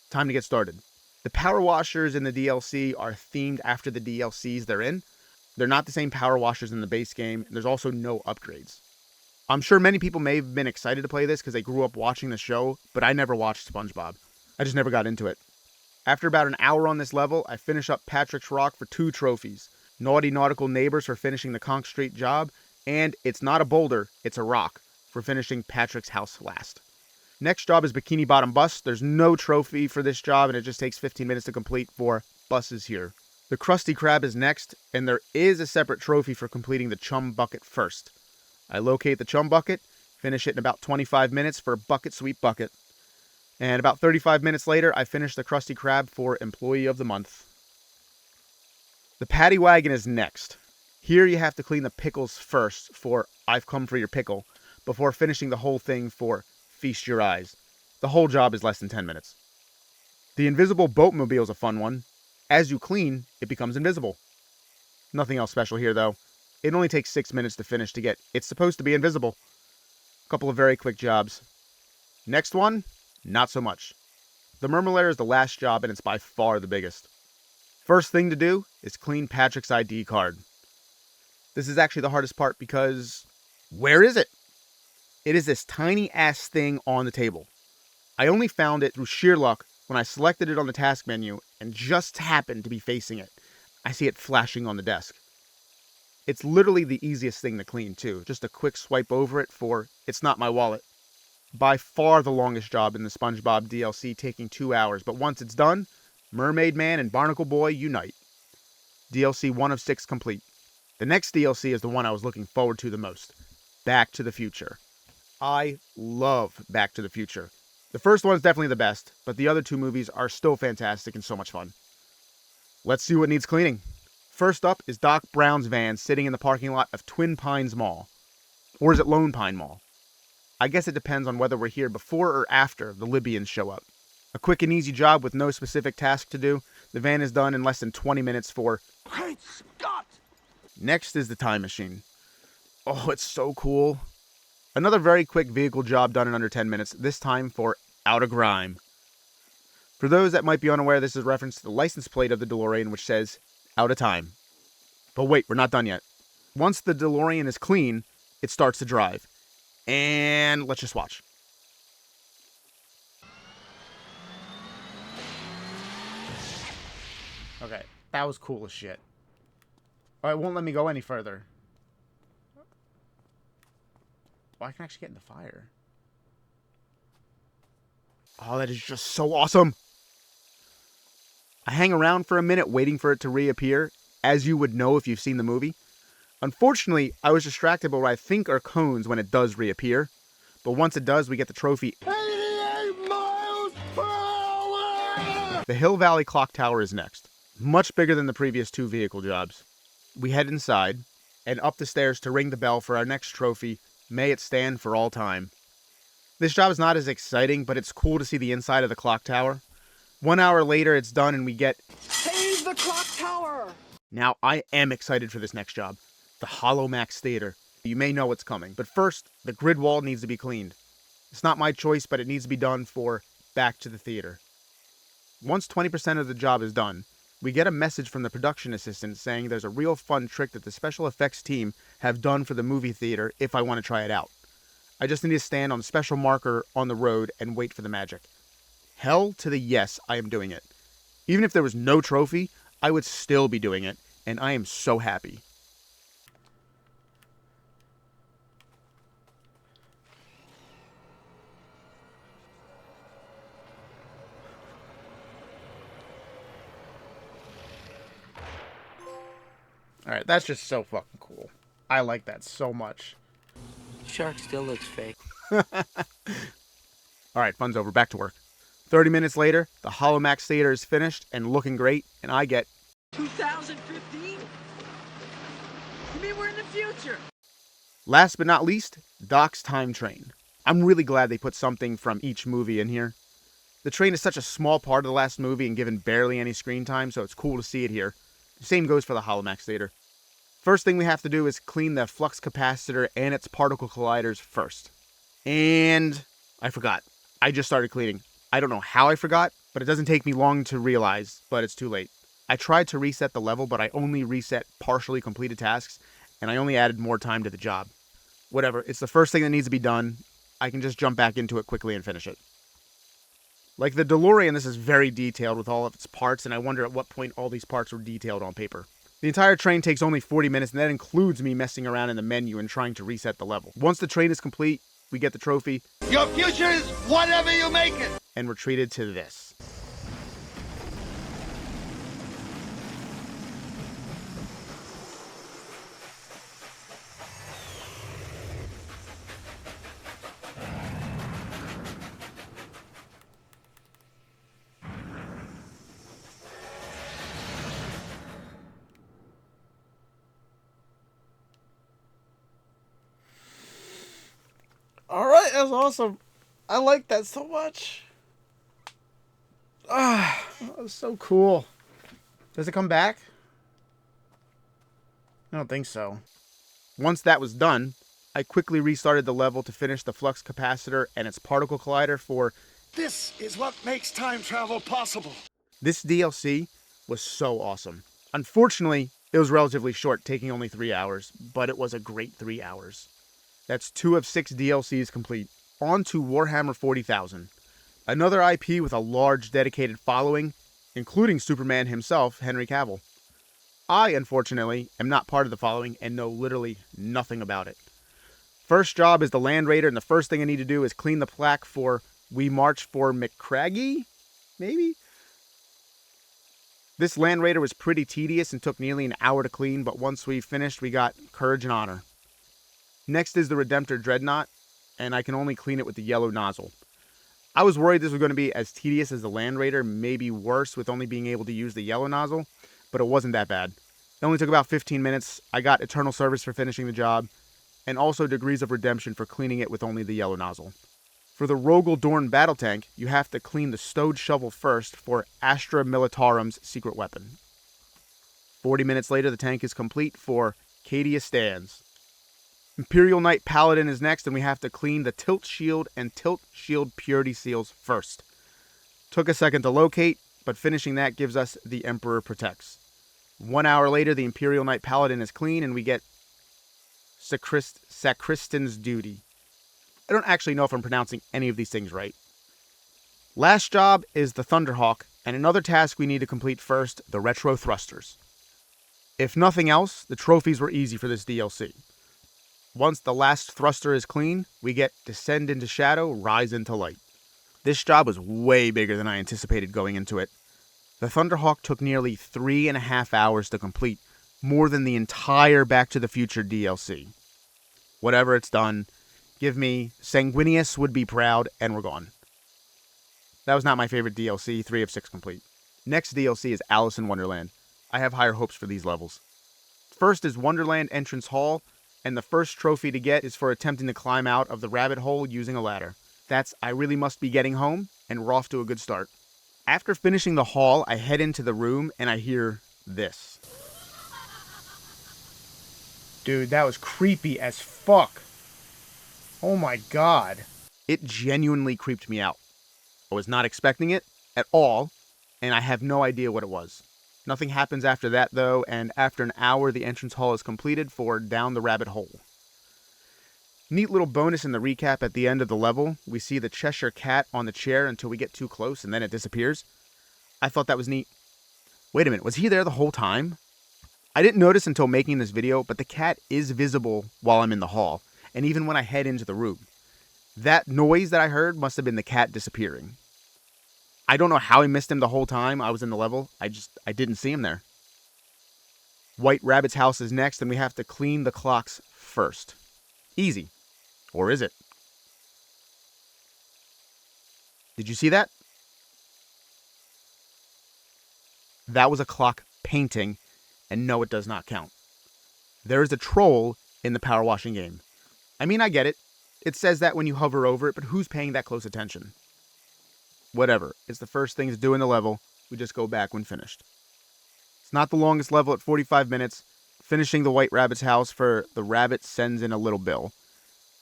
S1: time to get started. The power washers in the DLC are themed after the DLCs they're in. They're not the same power washers in the base game, and there's also no upgrades. I'm sure many people may have been excited to play this because they grew up watching the show, but I never watched SpongeBob. I just never got into it. After about an hour on this level, I finish up Patrick's Rock for 2 trophies. Naughty Nautical Neighbors for finishing the Conch Street job, and it's not a boulder, it's a rock, for finishing Patrick's house last. Next job is Bikini Bottom Bus. There's no trophy for this job, and it just takes 15 minutes to complete for buses here. The Krusty Krab is next, and there is a separate trophy for completing the Chum Bucket first. I locate the Chum Bucket, finish it in about 25 minutes for Bucket Sweep Bucket. And about 35 minutes later, I finish the Krusty Krab for Employee of the Month. The Paddy Wagon is next. Here you have to clean the pickles first for I've Come for Your Pickle, before finishing the whole thing for Feast Your Eyes. The whole job is less than 10 minutes. The Invisible Boatmobile is a fun one. As you clean, it becomes invisible. Nothing else special here though. It only takes 6 minutes to finish to get It's Supposed to Be Invisible. A couple of very quick jobs. Next one, not so much. The Murmelair is the last job and it's by far the biggest. First thing to do is clean Patrick's ID card. This is actually the hardest part because where is it? It is this tiny ass thing on the table. I only found it through sheer luck when I selected it on the task menu and just happened to be facing it. I see it flashing on the desk. It's literally the easiest thing to clean too. Just a quick swipe over it for It's Not My Wallet. By far the longest job in the SpongeBob DLC, taking 2 hours, but once it's done, Mermaid Man and Barnacle Boy unite. DLC 1 of 6 complete. The next DLC is the one I was looking forward to the most. Back to the Future. I love Back to the Future. The first one is definitely the best, but the other 2 movies are still fantastic and so much fun. Let's see what needs cleaning. First up is Doc Brown's van sitting in the parking lot of Twin Pines Mall. Or is it Lone Pine Mall? I guess it depends on whether we're here before or after the Libyans show up. A quick and easy job with no specific task to do. The van is done in less than 20 minutes for Great Scott! Next is the Time Machine. Oh, it's so cool. Another very quick vehicle job done in under 10 minutes, this time for Out of Grime. For those that might be unaware, this is a reference to the license plate of the DeLorean, which says, Out of Time. But wait, we're not done yet. Once the DeLorean is clean, it starts to drive. And let's just watch. Okay, that was cool as shit. Oh, it won't let me go any further. Well, I can actually get in the fire. Oh, that is just so awesome. I hang around for a minute waiting for it to reappear, as you would know if you've seen the movie. Unfortunately, I was distracted by what I think are cones when it does reappear. But once it does, we get the trophy. 88 miles per hour! The Hill Valley Clock Tower is next. Much bigger than the previous 2 vehicle jobs. We head inside, and up the stairs to ring the bell for our next trophy, May It Stand for All Time. This job is not as exciting, but it's cool to see the inside of the clock tower. 1 hour later, it's done and we get Save the Clock Tower! Now, I am excited for this next job. The Hollow Max Theater. You may know what's coming, but first, the grid wall needs to be cleaned. It's not my choice, but it needs to be done for Back to the Theater. Once 20% of the job is done, we get a message from the production assistant saying there's a real fun trick that the special effects team have done for the movie theater if I want to try it out. I just need to stand on a special marker on the road and wait for the magic. Hell to the yes, I am doing it. Even if there was no trophy, I would still be doing it, and I am so happy. Alright, that's just so fucking cool. I like that so much.
S2: Shark still looks fake.
S1: Alright, fun's over. Back to work. 30 minutes later, the Holomax Theater is finished and looking great, and I get
S2: 2015? You mean we're in the future?
S1: Last but not least, Doc's Time Train. I'm really glad they put something from each movie in here. The train is such a small part of the last movie and given barely any screen time, so it's cool to see it here. The same goes for the Holomax Theater. First thing we have to do is clean the flux capacitor and its particle colliders first. And I forgot. I just started cleaning. I don't know how I forgot, but it doesn't take me long to realize, but it's too late. I tried to reset the level, but I only reset partially completed tasks, and I only added more time to the job. Whatever, it's the first thing that needs to be done. I can just jump back into it quickly and finish it. Like the DeLorean, this is very detailed with all of its parts, and I wonder at what point all these parts were detailed on paper. The entire train takes only 40 minutes, and that includes me messing around in the menu and trying to reset the level. Once the train is complete, we get the trophy.
S3: Your future is whatever you make it!
S1: And we're treated to this.
S4: Alright, that's awesome. I like that so much. Ah, that was so cool.
S1: Does it come back? I don't think so. Once that was done, I quickly restarted the level to finish the flux capacitor and its particle collider for
S3: This is what makes time travel possible.
S1: this DLC was so awesome. Unfortunately, it was relatively short, taking only 3 hours, but it was a great 3 hours. That's 2 of 6 DLCs complete. On to Warhammer 40,000. Another IP with a large dedicated following, including Superman himself, Henry Cavill. I, unfortunately, am not part of the following and know literally nothing about it. First job is the Land Raider, and the first thing I need to do is clean the plaque for We March for McCraggy? Maybe? This Land Raider was pretty tedious and took nearly an hour to clean, but once we finished, we got Courage and Honor. Next is the Redemptor Dreadnought, and I can only clean it with the yellow nozzle. I was worried this was going to be as tedious as the Land Raider, maybe worse with only being able to use the yellow nozzle, but it wasn't that bad. It only took about 15 minutes. I got Eternal Service for finishing the job, and also Degrees of Redemption for cleaning it with only the yellow nozzle. For the Rogel Dorn battle tank, you have to clean the stowed shovel first for Astra Militarum's secret weapon. 40 minutes later, the tank is complete for Cadia Stands. Imperial Knight Paladin is next, and we have to clean the Tilt Shield and Tilt Shield Purity Seals first. Took a second to locate, but finishing that gives us the Emperor Protects. 1 hour later, the Imperial Knight Paladin is clean, and we get Sacristan's Duty. I don't actually know if I'm pronouncing any of these things right. Last job is the Thunderhawk, and another task we need to complete first, the Retro Thrusters. If nothing else, the trophies were easy for this DLC. Once the last thruster is clean, we get Descend into Shadow, Rise into Light. This job was way bigger than I anticipated going into it. The Thunderhawk took nearly 3.5 hours to complete, more than the entire Back to the Future DLC. Whatever, it's done. Give me Sanguinius Would Be Proud, and we're gone. That was not my favorite DLC, 3 of 6 complete. Next DLC is Alice in Wonderland. I have higher hopes for these levels. First is Wonderland Entrance Hall, and the first trophy to get is for attempting to climb out of the rabbit hole using a ladder. That's I Really Must Be Getting Home, and we're off to a good start. After finishing the hall, I head into the room and I hear this.
S4: Dude, that was creepy as fuck. Oh my god.
S1: It genuinely creeped me out. I was not expecting it at all, and I have no idea what it was. Nothing happens after that though, and after an hour the entrance hall is completed for Down the Rabbit Hole. Neat little bonus in the recap at the end of the level, we see the Cheshire Cat on the chair until we get too close and then it disappears. I thought that was neat. Wait a minute, was he there the whole time? I didn't notice until making this video, but the cat is visible while I'm in the hall, and even when I head into the room. That noise that I heard must have been the cat disappearing. I don't know how I missed him the whole time I was in the level. I didn't see him there. White Rabbit's house is next, and we have to clean the clocks first. Easy. Or is it? Did you see that? That was a clock painting, and no, it does not count. There is a troll in the power washing game. I mean, I get it. It says that when you hover over it, but who's paying that close attention? Whatever. It's the first thing to do in the level. We just go back when finished. It's not the longest level at 45 minutes. Finishing the White Rabbit's house for the rabbit sends in a little bill.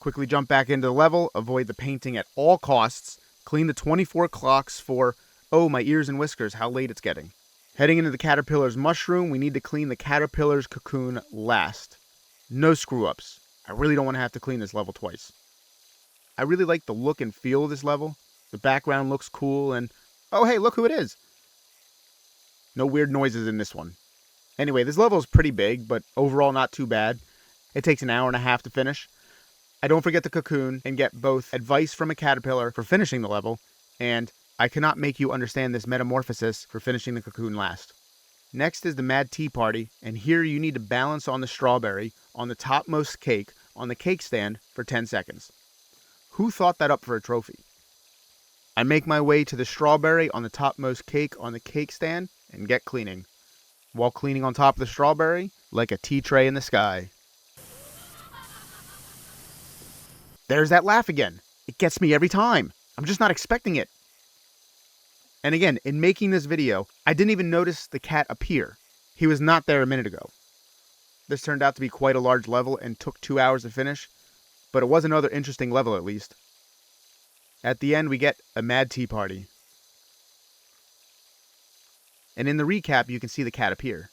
S1: Quickly jump back into the level, avoid the painting at all costs, clean the 24 clocks for, oh, my ears and whiskers, how late it's getting. Heading into the caterpillar's mushroom, we need to clean the caterpillar's cocoon last. No screw-ups. I really don't want to have to clean this level twice. I really like the look and feel of this level. The background looks cool, and oh hey, look who it is! No weird noises in this one. Anyway, this level is pretty big, but overall not too bad. It takes an hour and a half to finish. I don't forget the cocoon and get both advice from a caterpillar for finishing the level, and I cannot make you understand this metamorphosis for finishing the cocoon last. Next is the Mad Tea Party, and here you need to balance on the strawberry on the topmost cake on the cake stand for 10 seconds. Who thought that up for a trophy? I make my way to the strawberry on the topmost cake on the cake stand and get cleaning. While cleaning on top of the strawberry, like a tea tray in the sky. There's that laugh again. It gets me every time. I'm just not expecting it. And again, in making this video, I didn't even notice the cat appear. He was not there a minute ago. This turned out to be quite a large level and took 2 hours to finish, but it was another interesting level at least. At the end, we get a Mad Tea Party. And in the recap, you can see the cat appear.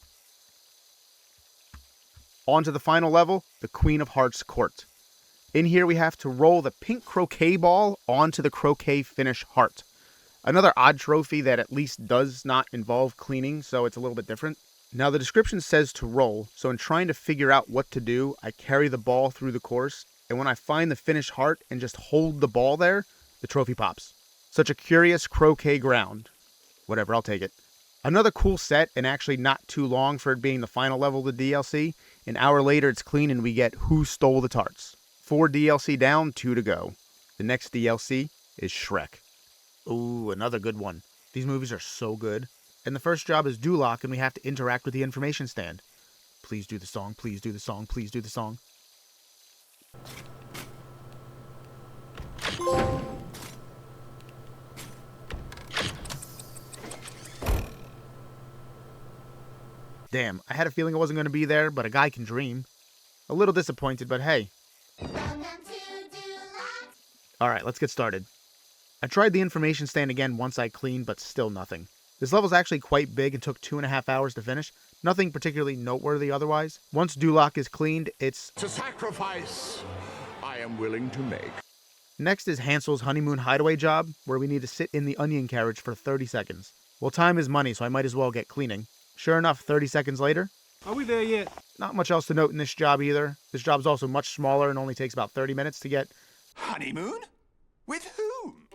S1: On to the final level, the Queen of Hearts Court. In here, we have to roll the pink croquet ball onto the croquet finish heart. Another odd trophy that at least does not involve cleaning, so it's a little bit different. Now, the description says to roll, so in trying to figure out what to do, I carry the ball through the course, and when I find the finished heart and just hold the ball there, the trophy pops. Such a curious croquet ground. Whatever, I'll take it. Another cool set, and actually not too long for it being the final level of the DLC. An hour later, it's clean, and we get Who Stole the Tarts. 4 DLC down, 2 to go. The next DLC is Shrek. Ooh, another good one. These movies are so good. And the first job is Duloc, and we have to interact with the information stand. Please do the song, please do the song, please do the song. Damn, I had a feeling I wasn't going to be there, but a guy can dream. A little disappointed, but hey. Alright, let's get started. I tried the information stand again once I cleaned, but still nothing. This level's actually quite big and took 2.5 hours to finish. Nothing particularly noteworthy otherwise. Once Duloc is cleaned, it's
S3: a sacrifice I am willing to make.
S1: Next is Hansel's honeymoon hideaway job, where we need to sit in the onion carriage for 30 seconds. Well, time is money, so I might as well get cleaning. Sure enough, 30 seconds later.
S4: Are we there yet?
S1: Not much else to note in this job either. This job's also much smaller and only takes about 30 minutes to get.
S3: Honeymoon? With whom?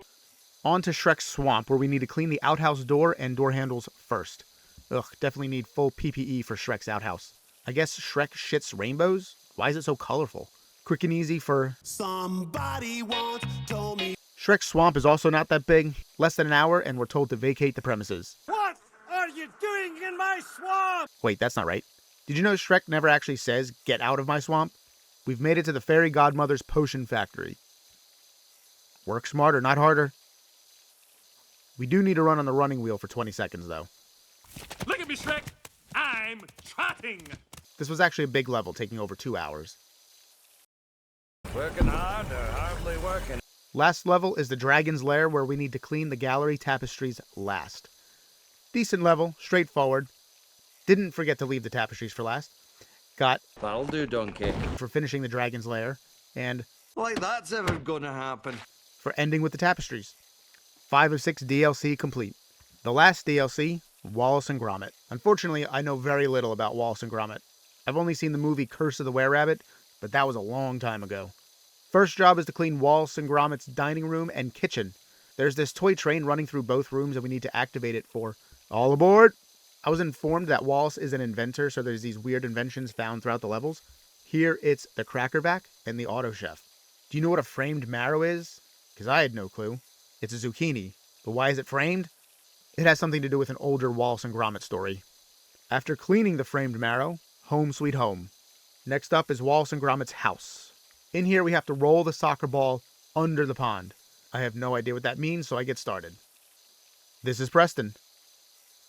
S1: On to Shrek's swamp, where we need to clean the outhouse door and door handles first. Ugh, definitely need full PPE for Shrek's outhouse. I guess Shrek shits rainbows? Why is it so colorful? Quick and easy for...
S5: Somebody once told me...
S1: Shrek's swamp is also not that big. Less than an hour, and we're told to vacate the premises.
S2: What are you doing in my swamp?
S1: Wait, that's not right. Did you know Shrek never actually says, "Get out of my swamp"? We've made it to the fairy godmother's potion factory. Work smarter, not harder. We do need to run on the running wheel for 20 seconds, though.
S6: Look at me, Shrek! I'm trotting!
S1: This was actually a big level, taking over 2 hours.
S6: Working hard or hardly working?
S1: Last level is the Dragon's Lair, where we need to clean the gallery tapestries last. Decent level, straightforward. Didn't forget to leave the tapestries for last. Got
S7: That'll do, donkey.
S1: for finishing the dragon's lair, and
S2: Like that's ever gonna happen.
S1: for ending with the tapestries. 5 of 6 DLC complete. The last DLC, Wallace and Gromit. Unfortunately, I know very little about Wallace and Gromit. I've only seen the movie Curse of the Were-Rabbit, but that was a long time ago. First job is to clean Wallace and Gromit's dining room and kitchen. There's this toy train running through both rooms and we need to activate it for all aboard. I was informed that Wallace is an inventor, so there's these weird inventions found throughout the levels. Here it's the Cracker Vac and the Auto Chef. Do you know what a framed marrow is? Because I had no clue. It's a zucchini. But why is it framed? It has something to do with an older Wallace and Gromit story. After cleaning the framed marrow, home sweet home. Next up is Wallace and Gromit's house. In here we have to roll the soccer ball under the pond. I have no idea what that means, so I get started. This is Preston.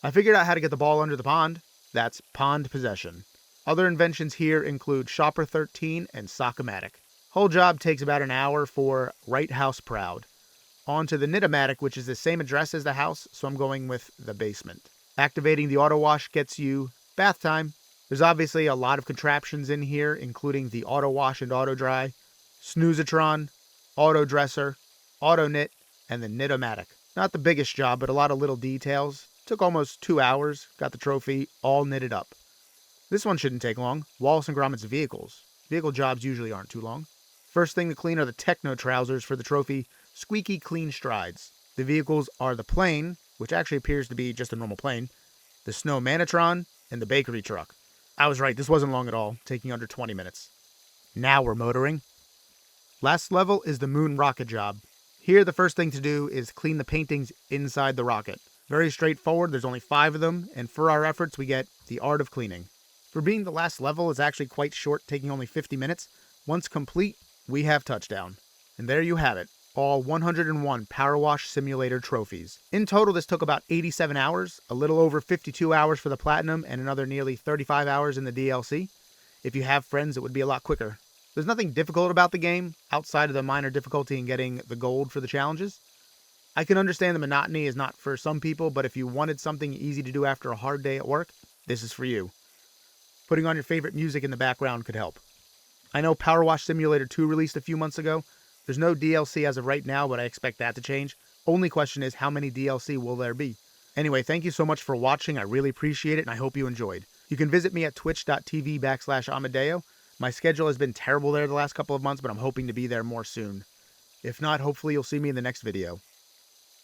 S1: I figured out how to get the ball under the pond. That's pond possession. Other inventions here include Shopper 13 and Sock-O-Matic. Whole job takes about an hour for Right House Proud. On to the Knit-O-Matic, which is the same address as the house, so I'm going with the basement. Activating the auto wash gets you bath time. There's obviously a lot of contraptions in here, including the auto wash and auto dry, Snoozatron, auto dresser, auto knit, and the Knit-O-Matic. Not the biggest job, but a lot of little details. Took almost 2 hours, got the trophy all knitted up. This one shouldn't take long. Wallace and Gromit's vehicles. Vehicle jobs usually aren't too long. First thing to clean are the Techno trousers for the trophy Squeaky Clean Strides. The vehicles are the plane, which actually appears to be just a normal plane, the Snow Manatron, and the bakery truck. I was right, this wasn't long at all, taking under 20 minutes. Now we're motoring. Last level is the Moon Rocket job. Here the first thing to do is clean the paintings inside the rocket. Very straightforward, there's only 5 of them, and for our efforts we get the Art of Cleaning. For being the last level, it's actually quite short, taking only 50 minutes. Once complete, we have touchdown. And there you have it, all 101 Powerwash Simulator trophies. In total, this took about 87 hours, a little over 52 hours for the Platinum, and another nearly 35 hours in the DLC. If you have friends, it would be a lot quicker. There's nothing difficult about the game, outside of the minor difficulty in getting the gold for the challenges. I can understand the monotony is not for some people, but if you wanted something easy to do after a hard day at work, this is for you. Putting on your favorite music in the background could help. I know Powerwash Simulator 2 released a few months ago. There's no DLC as of right now, but I expect that to change. Only question is, how many DLC will there be? Anyway, thank you so much for watching. I really appreciate it, and I hope you enjoyed. You can visit me at twitch.tv/Amadeo. My schedule has been terrible there the last couple of months, but I'm hoping to be there more soon. If not, hopefully you'll see me in the next video.